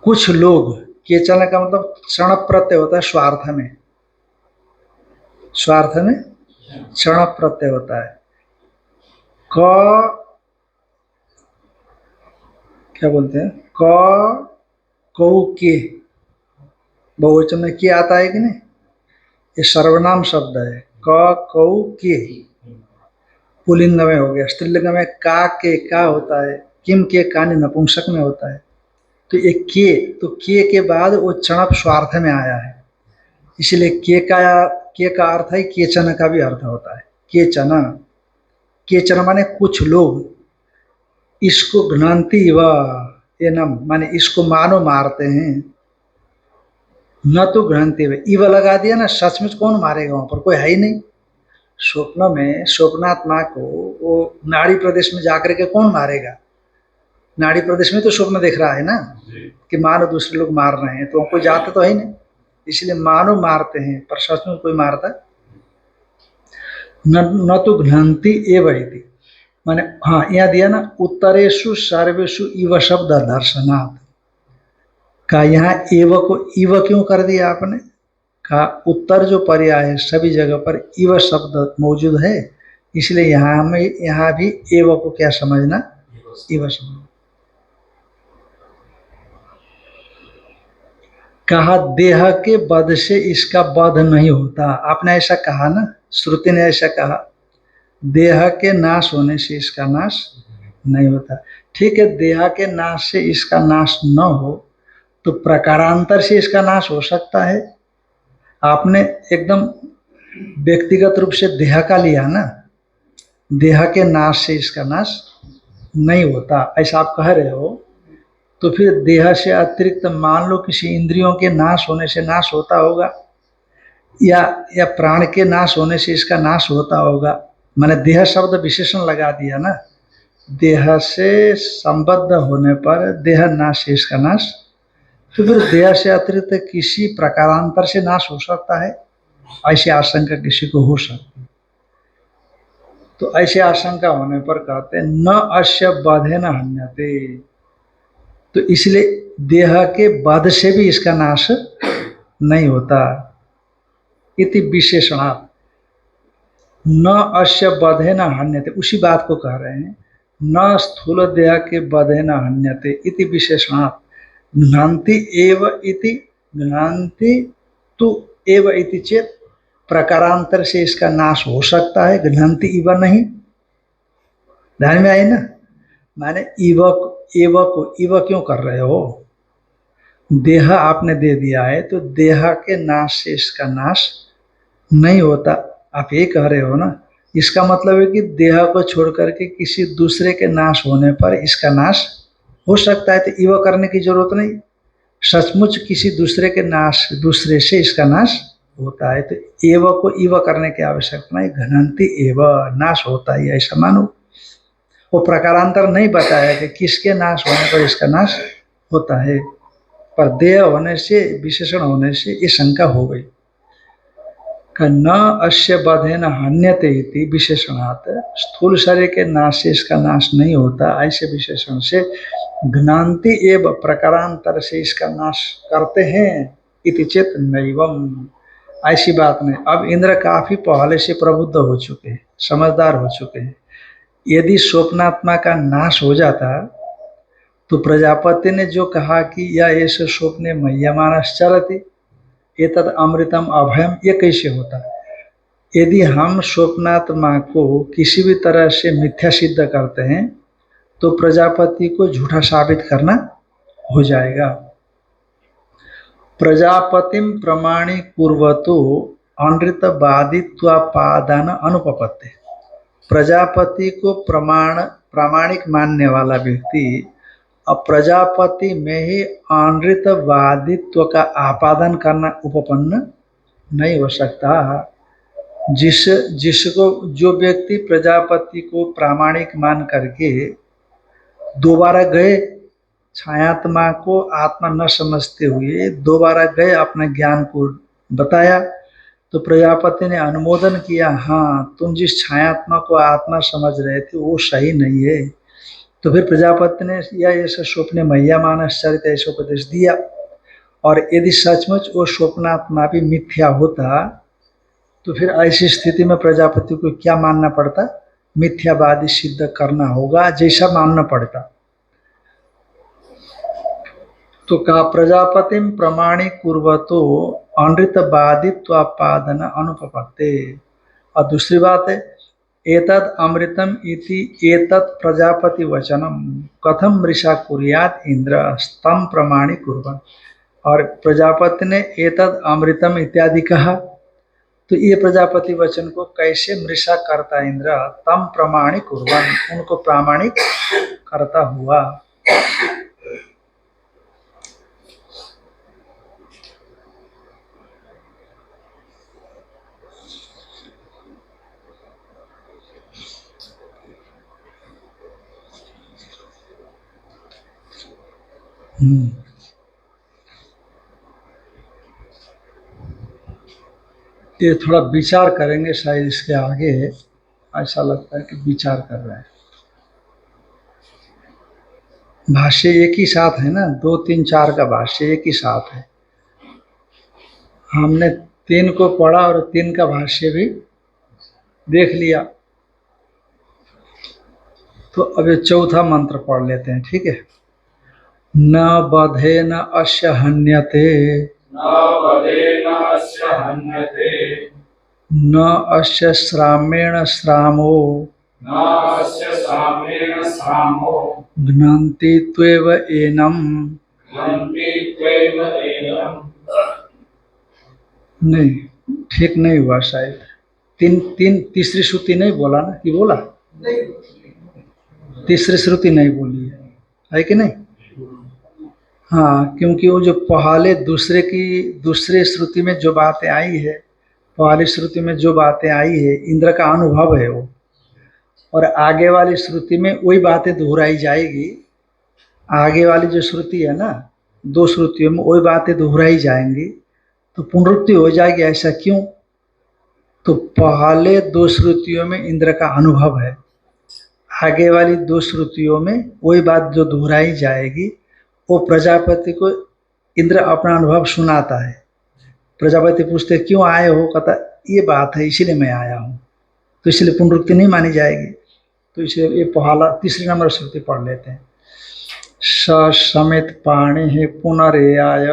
कुछ लोग, केचन का मतलब क्षण प्रत्यय होता है स्वार्थ में, स्वार्थ में क्षण प्रत्यय होता है। क क्या बोलते हैं, क कौ के, बहुवचन में के आता है कि नहीं, ये सर्वनाम शब्द है। क कौ के पुल्लिंग में हो गया, स्त्रीलिंग में का के का होता है, किम के कानी नपुंसक में होता है। तो ये के, तो के बाद वो चणप स्वार्थ में आया है, इसलिए के का अर्थ है केचन का भी अर्थ होता है, केचन, केचन माने कुछ लोग, इसको घ्नान्ति व एनम माने इसको मानो मारते हैं, न तो घ्नान्ति व, इव लगा दिया ना, सचमुच कौन मारेगा, वहां पर कोई है ही नहीं। स्वप्न में स्वप्नात्मा को वो नाड़ी प्रदेश में जाकर के कौन मारेगा, नाड़ी प्रदेश में तो स्वप्न देख रहा है ना कि मानो दूसरे लोग मार रहे हैं, तो कोई जाता तो है नहीं, इसलिए मानो मारते हैं, पर सच में कोई मारता न तो घ्नान्ति एव इति, माने हाँ यहाँ दिया ना, उत्तरेषु सर्वेषु इव शब्द दर्शनात्, का यहाँ एव को इव क्यों कर दिया आपने, का उत्तर जो पर्याय है सभी जगह पर इव शब्द मौजूद है, इसलिए यहाँ भी एव को क्या समझना, इव समझना। कहा देह के वध से इसका वध नहीं होता, आपने ऐसा कहा ना, श्रुति ने ऐसा कहा, देह के नाश होने से इसका नाश नहीं होता। ठीक है, देह के नाश से इसका नाश न हो तो प्रकारांतर से इसका नाश हो सकता है। आपने एकदम व्यक्तिगत रूप से देह का लिया ना, देह के नाश से इसका नाश नहीं होता ऐसा आप कह रहे हो, तो फिर देह से अतिरिक्त मान लो किसी इंद्रियों के नाश होने से नाश होता होगा, या प्राण के नाश होने से इसका नाश होता होगा, मैंने देह शब्द विशेषण लगा दिया ना, देह से संबद्ध होने पर देह नाश से इसका नाश, तो फिर देह से अतिरिक्त किसी प्रकारांतर से नाश हो सकता है, ऐसी आशंका किसी को हो सकती है। तो ऐसे आशंका होने पर कहते हैं न अश्य वधे न हन्यते, तो इसलिए देह के वध से भी इसका नाश नहीं होता। इति विशेषणात् न अश्य वधे न हन्यते, उसी बात को कह रहे हैं, न स्थूल देह के वधे न हन्यते इति विशेषणात् घ्नान्ति एव इति, घ्नान्ति तु एव इति चेत, प्रकारांतर से इसका नाश हो सकता है, घ्नान्ति इव नहीं। ध्यान में आई ना, माने इव को इव क्यों कर रहे हो, देह आपने दे दिया है तो देह के नाश से इसका नाश नहीं होता, आप ये कह रहे हो ना। इसका मतलब है कि देह को छोड़ करके किसी दूसरे के नाश होने पर इसका नाश हो सकता है, तो इव करने की जरूरत नहीं। सचमुच किसी दूसरे के नाश, दूसरे से इसका नाश होता है, तो एव को इव करने की आवश्यकता नहीं, घनंती एव, नाश होता है ऐसा मानो। वो प्रकारांतर नहीं बताया कि किसके नाश होने पर इसका नाश होता है, पर देह होने से, विशेषण होने से ये शंका हो गई। न अश्य बधेन हन्यते इति विशेषणात्, स्थूल शरीर के नाश से इसका नाश नहीं होता, ऐसे विशेषण से घ्नान्ति एव, प्रकारांतर से इसका नाश करते हैं, इति चेत नैवम, ऐसी बात नहीं। अब इंद्र काफी पहले से प्रबुद्ध हो चुके हैं, समझदार हो चुके हैं। यदि स्वप्नात्मा का नाश हो जाता तो प्रजापति ने जो कहा कि या ऐसे स्वप्ने मह्यमानश्चरति एतद अमृतम अभयम, ये कैसे होता। यदि हम स्वप्नात्मा को किसी भी तरह से मिथ्या सिद्ध करते हैं तो प्रजापति को झूठा साबित करना हो जाएगा। प्रजापतिम प्रमाणी पूर्वतो अनृतवादित्वापादान अनुपपत्ति, प्रजापति को प्रामाणिक मानने वाला व्यक्ति अब प्रजापति में ही अनृतवादित्व का आपादन करना उपपन्न नहीं हो सकता। जिसको, जो व्यक्ति प्रजापति को प्रामाणिक मान करके दोबारा गए, छायात्मा को आत्मा न समझते हुए दोबारा गए, अपने ज्ञान को बताया, तो प्रजापति ने अनुमोदन किया, हाँ तुम जिस छायात्मा को आत्मा समझ रहे थे वो सही नहीं है। तो फिर प्रजापति ने या ऐसा स्वप्ने मैया मानश्चरित ऐसा उपदेश दिया। और यदि सचमुच वो स्वप्नात्मा भी मिथ्या होता तो फिर ऐसी स्थिति में प्रजापति को क्या मानना पड़ता, मिथ्यावादी सिद्ध करना होगा, जैसा मानना पड़ता। तो कहा प्रजापतिम प्रमाणी कुर्वतो अनृतवादित्वापादन अनुपपत्ते। और दूसरी बात है एतद अमृतम इति एतत् प्रजापति वचनम कथम मृषा कुर्यात इंद्र स्तम प्रमाणी कुर्वन्। और प्रजापति ने एतद अमृतम इत्यादि कहा, तो ये प्रजापति वचन को कैसे मृषा करता इंद्र, तम प्रमाणी कुर्वन्, उनको प्रामाणिक करता हुआ। ये थोड़ा विचार करेंगे शायद इसके आगे, ऐसा लगता है कि विचार कर रहे हैं। भाष्य एक ही साथ है ना, 2, 3, 4 का भाष्य एक ही साथ है। हमने 3 को पढ़ा और 3 का भाष्य भी देख लिया। तो अब ये चौथा मंत्र पढ़ लेते हैं, ठीक है। न बधे न अस्य हन्यते, न अस्य श्रामेण श्रामो, घ्नन्ति त्वेव एनम। नहीं, ठीक नहीं हुआ शायद। तीसरी श्रुति नहीं बोला ना, कि बोला? तीसरी श्रुति नहीं बोली है कि नहीं? हाँ, क्योंकि वो जो पहले दूसरे श्रुति में जो बातें आई है, पहली श्रुति में जो बातें आई है, इंद्र का अनुभव है वो, और आगे वाली श्रुति में वही बातें दोहराई जाएगी। आगे वाली जो श्रुति है ना, 2 श्रुतियों में वही बातें दोहराई जाएंगी, तो पुनरुक्ति हो जाएगी। ऐसा क्यों? तो पहले दो श्रुतियों में इंद्र का अनुभव है, आगे वाली दो श्रुतियों में वही बात जो दोहराई जाएगी वो प्रजापति को इंद्र अपना अनुभव सुनाता है। प्रजापति पूछते क्यों आए हो, कहता ये बात है इसीलिए मैं आया हूँ, तो इसलिए पुनरुक्ति नहीं मानी जाएगी। तो इसे ये पहला तीसरी नंबर श्रुति पढ़ लेते हैं। स समित पाणि पुनरेयाय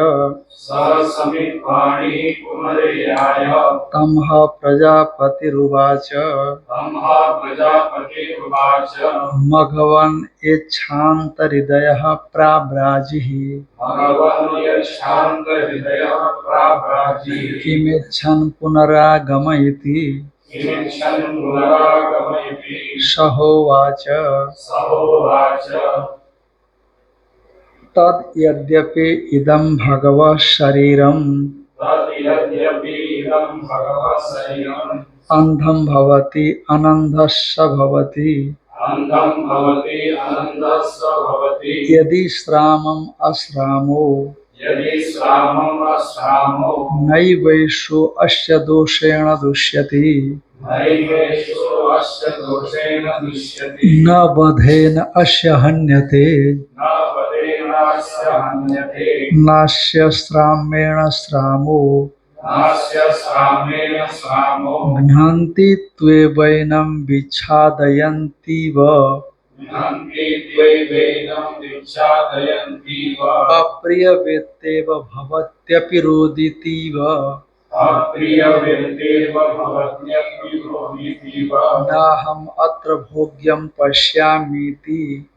तमः प्रजापतिरुवाच मघवन् इच्छान्तहृदयः प्राव्राजिः किमिच्छन् पुनरागमयति सहोवाच तद यद्यपि इदं भगवः शरीरम् अंधं भवति अनन्धस्य भवति यदि श्रामम् अश्रामो नैवेषु अस्य दोषेण दुष्यति न बधेन अस्य हन्यते नास्य श्रामेण श्रामो घ्नन्ति त्वेवैनं विच्छादयन्तीव अप्रियवेत्तेव भवत्यपि रोदितीव नाहम् अत्र भोग्यं पश्यामीति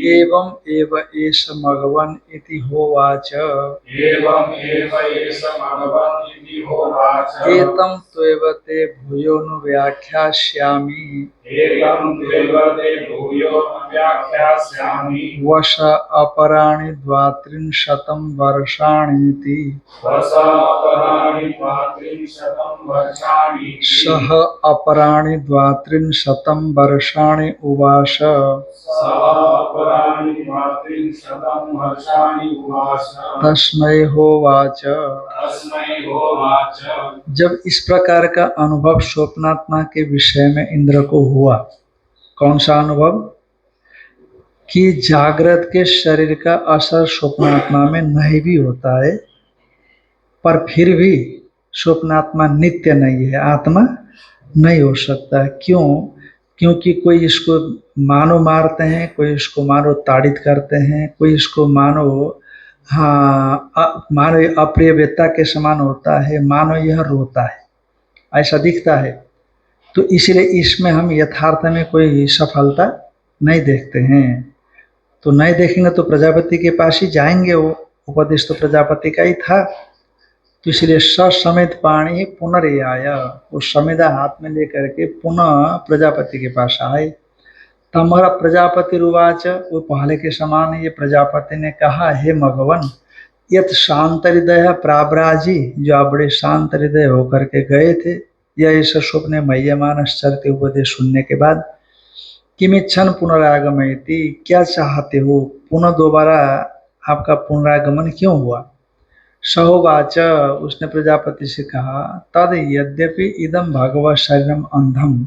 एवं एव एष मघवन् इति होवाच एतं त्वेव ते भूयोऽनुव्याख्यास्यामि वश अपराणि द्वात्रिंशतं वर्षाणीति सः अपराणि द्वात्रिंशतं वर्षाणि उवाच तस्मै होवाच। जब इस प्रकार का अनुभव स्वप्नात्मा के विषय में इंद्र को हुआ, कौन सा अनुभव, कि जागृत के शरीर का असर स्वप्नात्मा में नहीं भी होता है, पर फिर भी स्वप्नात्मा नित्य नहीं है, आत्मा नहीं हो सकता है। क्यों? क्योंकि कोई इसको मानो मारते हैं, कोई इसको मानो ताड़ित करते हैं, कोई इसको मानो मानो अप्रियवेत्ता के समान होता है, मानो यह रोता है, ऐसा दिखता है। तो इसलिए इसमें हम यथार्थ में कोई सफलता नहीं देखते हैं। तो नहीं देखेंगे तो प्रजापति के पास ही जाएंगे, वो उपदेश तो प्रजापति का ही था। तो इसलिए समेत पाणी पुनरेयाय, वो समेदा हाथ में लेकर के पुनः प्रजापति के पास आए। तमरा प्रजापति रुवाच, वो पहले के समान ये प्रजापति ने कहा, हे मघवन, यत शांत हृदय प्राब्राजी, जो आप बड़े शांत हृदय होकर के गए थे, यह इस स्वप्न मह्यमानस चरते उपदेश सुनने के बाद, किमिच्छन पुनरागमयति, क्या चाहते हो, पुनः दोबारा आपका पुनरागमन क्यों हुआ। सहोवाच, उसने प्रजापति से कहा, तद यद्यपि इदम भगवत शरीरम अंधम,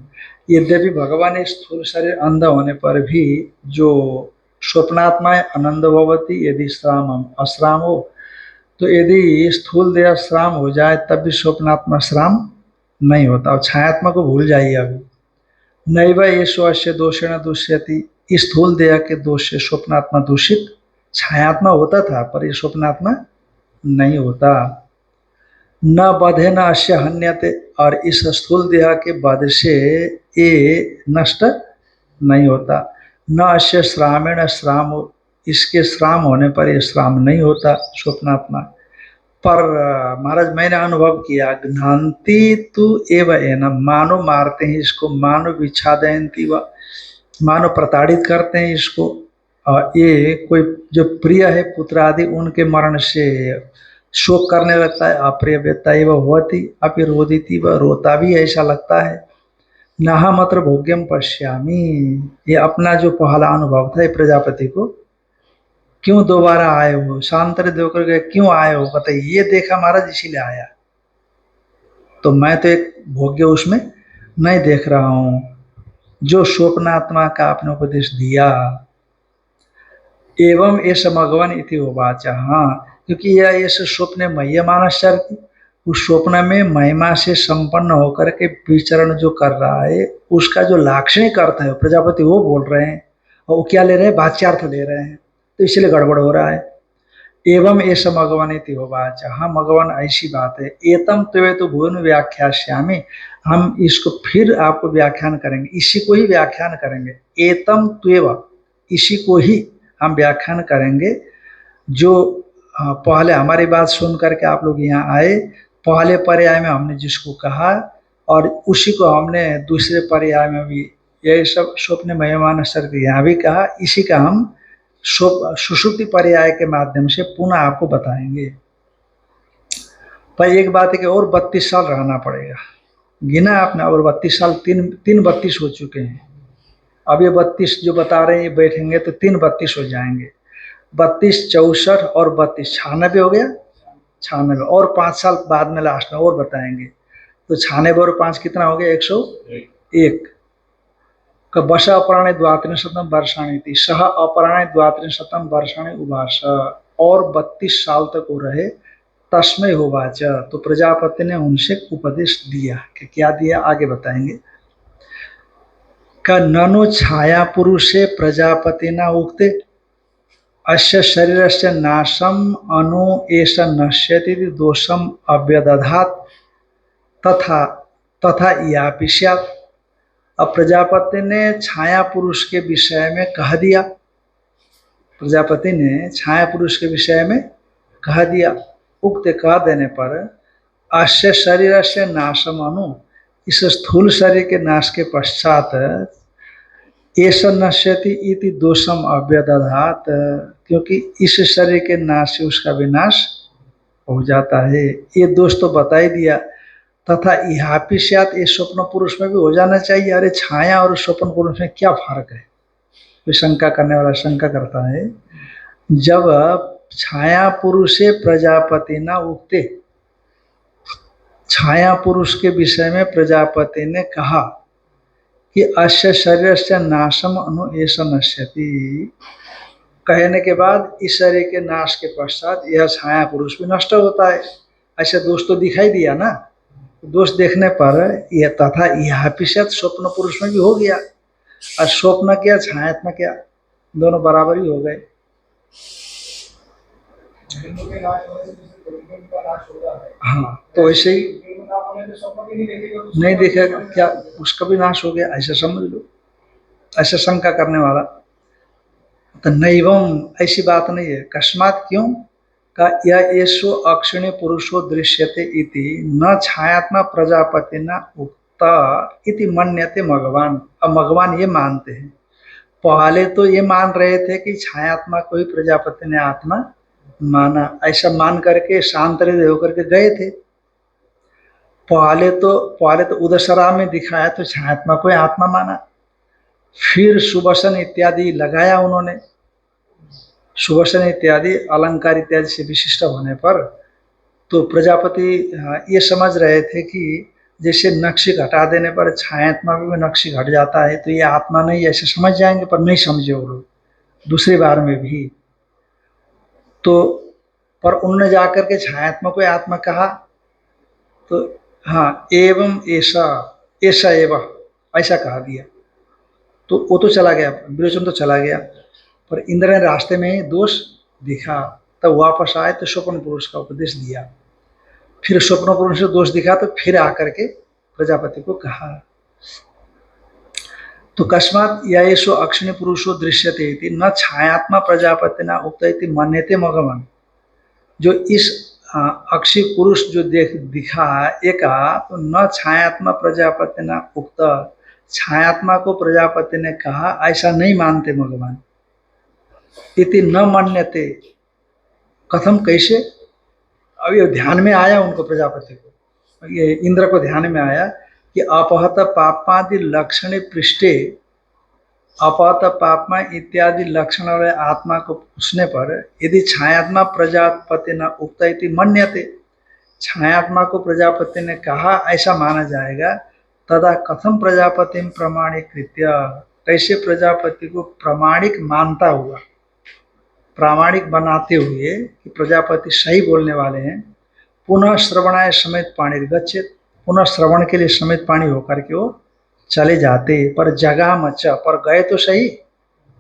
यद्यपि भगवान स्थूल शरीर अंध होने पर भी जो स्वप्नात्मा आनंद भवती, यदि श्रामम अश्राम हो, तो यदि स्थूल देह श्राम हो जाए तब भी स्वप्नात्मा श्राम नहीं होता। और छायात्मा को भूल जाइए अभी। नैव येषु अस्य दोषेण दुष्यति, स्थूल देह के दोष से स्वप्नात्मा दूषित छायात्मा होता था, पर ये स्वप्नात्मा नहीं होता। न बधे न अस्य हन्यते, और इस स्थूल देह के वध से ये नष्ट नहीं होता। न अस्य श्रामेण श्राम, इसके श्राम होने पर ये श्राम नहीं होता स्वप्नात्मा। पर महाराज मैंने अनुभव किया, घ्नान्ति तु एव एनम, मानो मारते हैं इसको, मानो विच्छादयन्ति व, मानो प्रताड़ित करते हैं इसको। और ये कोई जो प्रिय है पुत्र आदि, उनके मरण से शोक करने लगता है, अप्रियवेत्ता एवं होती अपि रोदिति, व रोता भी ऐसा लगता है। नाहमत्र भोग्यम पश्यामि, ये अपना जो पहला अनुभव था प्रजापति को, क्यों दोबारा आए हो, शांत हृदय होकर के क्यों आए हो, बताइए। ये देखा महाराज इसीलिए आया, तो मैं तो एक भोग्य उसमें नहीं देख रहा हूं जो स्वप्नात्मा का आपने उपदेश दिया। एवं एष मघवन इति उवाच। हाँ, क्योंकि यह इस स्वप्न मह्यमानश्चर, उस स्वप्न में महिमा से संपन्न होकर के विचरण जो कर रहा है, उसका जो लाक्षणिक अर्थ है प्रजापति वो बोल रहे हैं, और वो क्या ले रहे हैं, वाच्यार्थ ले रहे हैं, तो इसलिए गड़बड़ हो रहा है। एवं एष मघवन इति उवाच। हाँ मघवन, ऐसी बात है। एतम त्वे तो भुवन व्याख्यास्यामि, हम इसको फिर आपको व्याख्यान करेंगे, इसी को ही व्याख्यान करेंगे। एतम त्वेव, इसी को ही हम व्याख्यान करेंगे। जो पहले हमारी बात सुन करके आप लोग यहाँ आए, पहले पर्याय में हमने जिसको कहा, और उसी को हमने दूसरे पर्याय में भी यही सब स्वप्न महिमान सर यहाँ भी कहा, इसी का हम सुषुप्ति पर्याय के माध्यम से पुनः आपको बताएंगे। पर एक बात है कि और 32 साल रहना पड़ेगा, गिना आपने, और 32 साल, तीन 32 हो चुके हैं। अब ये 32 जो बता रहे हैं, ये बैठेंगे तो 3 32 हो जाएंगे। 32 64 और 32 96 हो गया, 96, और 5 साल बाद में लास्ट में और बताएंगे। तो 96 और 5 कितना हो गया, 101 का। बस अपराणे द्वात्रिंशतम वर्षाणी थी, सह अपराणे द्वात्रिंशतम वर्षाणी उवास, और 32 साल तक वो रहे। तस्मय होवाच, तो प्रजापति ने उनसे उपदेश दिया कि क्या दिया, आगे बताएंगे। का ननु छाया पुरुषे प्रजापति न उक्ते अस्य शरीरस्य नाशम अनु एष नश्यति दोषम अव्यदधात तथा तथा यापि स्यात्। अब प्रजापति ने छाया पुरुष के विषय में कह दिया, प्रजापति ने छाया पुरुष के विषय में कह दिया। उक्त कह देने पर अस्य शरीर से नाशम अनु, इस स्थूल शरीर के नाश के पश्चात एष नश्यति इति दोषम अव्यदधात, क्योंकि इस शरीर के नाश से उसका विनाश हो जाता है, ये दोष तो बता ही दिया। तथा इहापि स्यात्, ये स्वप्न पुरुष में भी हो जाना चाहिए। अरे छाया और स्वप्न पुरुष में क्या फर्क है, कोई शंका करने वाला शंका करता है। जब छाया पुरुषे प्रजापति न उक्ते, छाया पुरुष के विषय में प्रजापति ने कहा कि अस्य शरीर से नाशम अनु एष नश्यति, कहने के बाद इस शरीर के नाश के पश्चात यह छाया पुरुष भी नष्ट होता है। ऐसे दोष तो दिखाई दिया ना, दोष देखने पर यह तथा यह पिछत स्वप्न पुरुष में भी हो गया, और स्वप्न क्या छायात्मा क्या दोनों बराबर ही हो गए। हाँ, तो ऐसे ही नहीं देखेगा क्या, उसका भी नाश हो गया, ऐसा समझ लो, ऐसा शंका करने वाला। तो नैवम, ऐसी बात नहीं है। कस्मात, क्यों का यह येषु अक्षिणी पुरुषो दृश्यते इति न छायात्मा प्रजापति न उक्ता इति मन्यते मघवान। अब मघवान ये मानते हैं, पहले तो ये मान रहे थे कि छायात्मा को ही प्रजापति ने आत्मा माना, ऐसा मान करके शांत होकर के गए थे। पहले तो उदशरा में दिखाया तो छायात्मा को आत्मा माना, फिर सुवसन इत्यादि लगाया उन्होंने, सुवसन इत्यादि अलंकार इत्यादि से विशिष्ट होने पर तो प्रजापति ये समझ रहे थे कि जैसे नक्शी घटा देने पर छायात्मा में भी नक्शी घट जाता है, तो ये आत्मा नहीं, ऐसे समझ जाएंगे, पर नहीं समझे वो लोग दूसरी बार में भी। तो पर उन्होंने जाकर के छायात्मा को आत्मा कहा, तो हाँ, एवं ऐसा ऐसा एवं ऐसा कहा दिया, तो वो तो चला गया, विरोचन तो चला गया। पर इंद्र ने रास्ते में दोष दिखा, तब वापस आए तो स्वप्न पुरुष का उपदेश दिया। फिर स्वप्न पुरुष से दोष दिखा तो फिर आकर के प्रजापति को कहा। तो कस्मात येषु अक्षिणी पुरुषो दृश्यते इति न छायात्मा प्रजापति न उक्त इति मन्यते मघवन। जो इस अक्षी पुरुष जो दिखा एक, तो न छायात्मा प्रजापति न उक्त, छायात्मा को प्रजापति ने कहा, ऐसा नहीं मानते भगवान। इति न मान्यते, कथम, कैसे। अब ये ध्यान में आया उनको, प्रजापति को, ये इंद्र को ध्यान में आया कि अपहत पापादि लक्षण पृष्ठे, अपहत पापमा इत्यादि लक्षण वाले आत्मा को पूछने पर यदि छायात्मा प्रजापति न उक्त इति मन्यते, छायात्मा को प्रजापति ने कहा ऐसा माना जाएगा। तदा कथम प्रजापति प्रमाणीकृत्य, कैसे प्रजापति को प्रामाणिक मानता हुआ, प्रामाणिक बनाते हुए कि प्रजापति सही बोलने वाले हैं, पुनः श्रवणाय समेत पाणी गच्छेत, पुनः श्रवण के लिए समेत पाणी होकर के वो चले जाते। पर जगह मच, पर गए तो सही।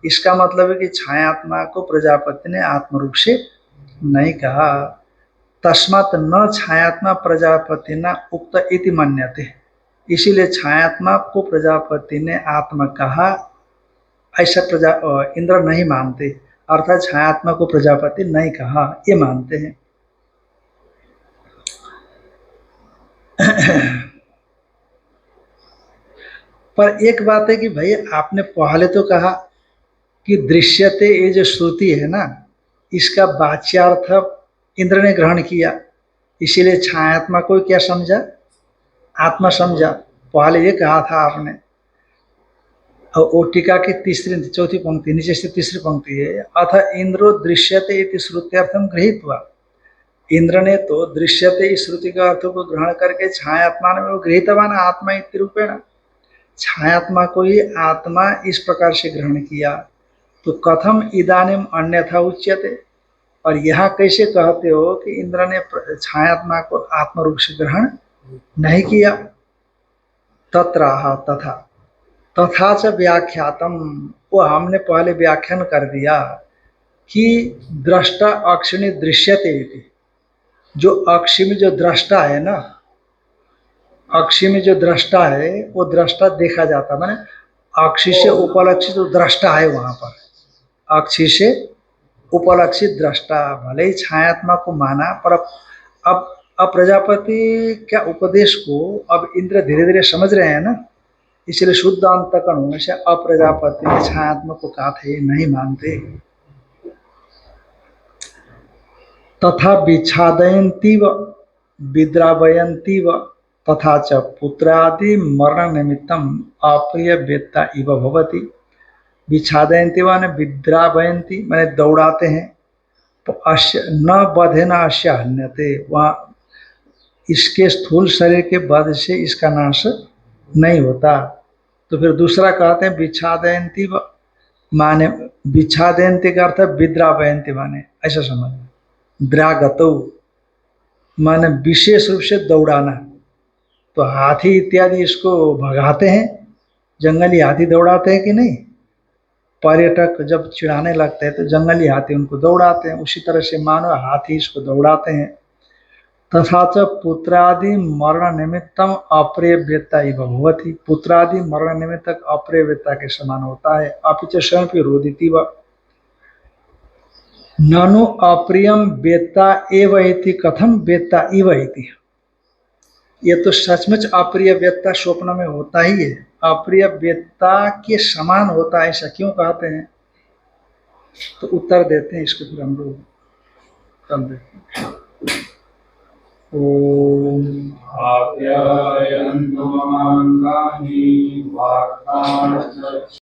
इसका मतलब है कि छायात्मा को प्रजापति ने आत्म रूप से नहीं कहा। तस्मात् न छायात्मा प्रजापति न उक्त इति मन्यते, इसीलिए छायात्मा को प्रजापति ने आत्मा कहा ऐसा इंद्र नहीं मानते, अर्थात छायात्मा को प्रजापति नहीं कहा ये मानते हैं। पर एक बात है कि भाई आपने पहले तो कहा कि दृश्यते, ये जो श्रुति है ना, इसका वाच्यार्थ इंद्र ने ग्रहण किया, इसीलिए छायात्मा को क्या समझा, आत्मा समझा। पहले ये कहा था आपने। और वो टीका की तीसरी चौथी पंक्ति नीचे से तीसरी पंक्ति है, अथ इंद्रो दृश्यते इति श्रुत्यर्थम गृहीत्वा, इंद्र ने तो दृश्यते इस श्रुति का अर्थ को ग्रहण करके छायात्मा ने वो गृहीतवान आत्मा इत्रूपेण, छायात्मा को ही आत्मा इस प्रकार से ग्रहण किया। तो कथम इदानीम अन्यथा उच्यते, और यहाँ कैसे कहते हो कि इंद्र ने छायात्मा को आत्म रूप से ग्रहण नहीं किया। तत्राह तथा, तथा च व्याख्यातम, वो हमने पहले व्याख्यान कर दिया कि दृष्टा अक्षिणी दृश्यते इति, जो अक्षि में जो दृष्टा है ना, अक्षि में जो दृष्टा है वो दृष्टा देखा जाता, माने अक्षि से उपलक्षित जो दृष्टा है वहां पर, अक्षि से उपलक्षित दृष्टा। भले ही छायात्मा को माना, पर अब प्रजापति क्या उपदेश को अब इंद्र धीरे धीरे समझ रहे हैं ना, इसलिए शुद्ध अंतकरण होने से अप्रजापति ने छायात्मा को कहा था ये नहीं मानते। तथा विच्छादयन्ती व विद्रावयन्ती व तथा च पुत्रादि मरण निमित्तम अप्रिय वेत्ता इव भवति। विच्छादयन्ती माने विद्रावयन्ती माने दौड़ाते हैं, अश्य न बधे न अश्य हन्यते, वहाँ इसके स्थूल शरीर के वध से इसका नाश नहीं होता। तो फिर दूसरा कहते हैं विच्छादयन्ती माने, विच्छादयन्ती का अर्थ विद्रावयन्ती माने ऐसा समझ, द्रागतौ माने विशेष रूप से दौड़ाना। तो हाथी इत्यादि इसको भगाते हैं, जंगली हाथी दौड़ाते हैं कि नहीं, पर्यटक जब चिढ़ाने लगते हैं तो जंगली हाथी उनको दौड़ाते हैं, उसी तरह से मानव हाथी इसको दौड़ाते हैं। तथा च पुत्रादि मरण निमित्तम अप्रियव्यता इव भवति, पुत्रादि मरण निमित्तक अप्रियव्यता के समान होता है। अपिच स्वयं रोदिति व ननु अप्रियम वेत्ता एव इति कथम वेत्ता इव इति, ये तो सचमुच अप्रिय वेत्ता स्वप्न में होता ही है, अप्रिय वेत्ता के समान होता है, ऐसा क्यों कहते हैं? तो उत्तर देते हैं इसको, फिर हम लोग कल देखते हैं। ओम आप्यायन्तु ममाङ्गानि वाक्कानि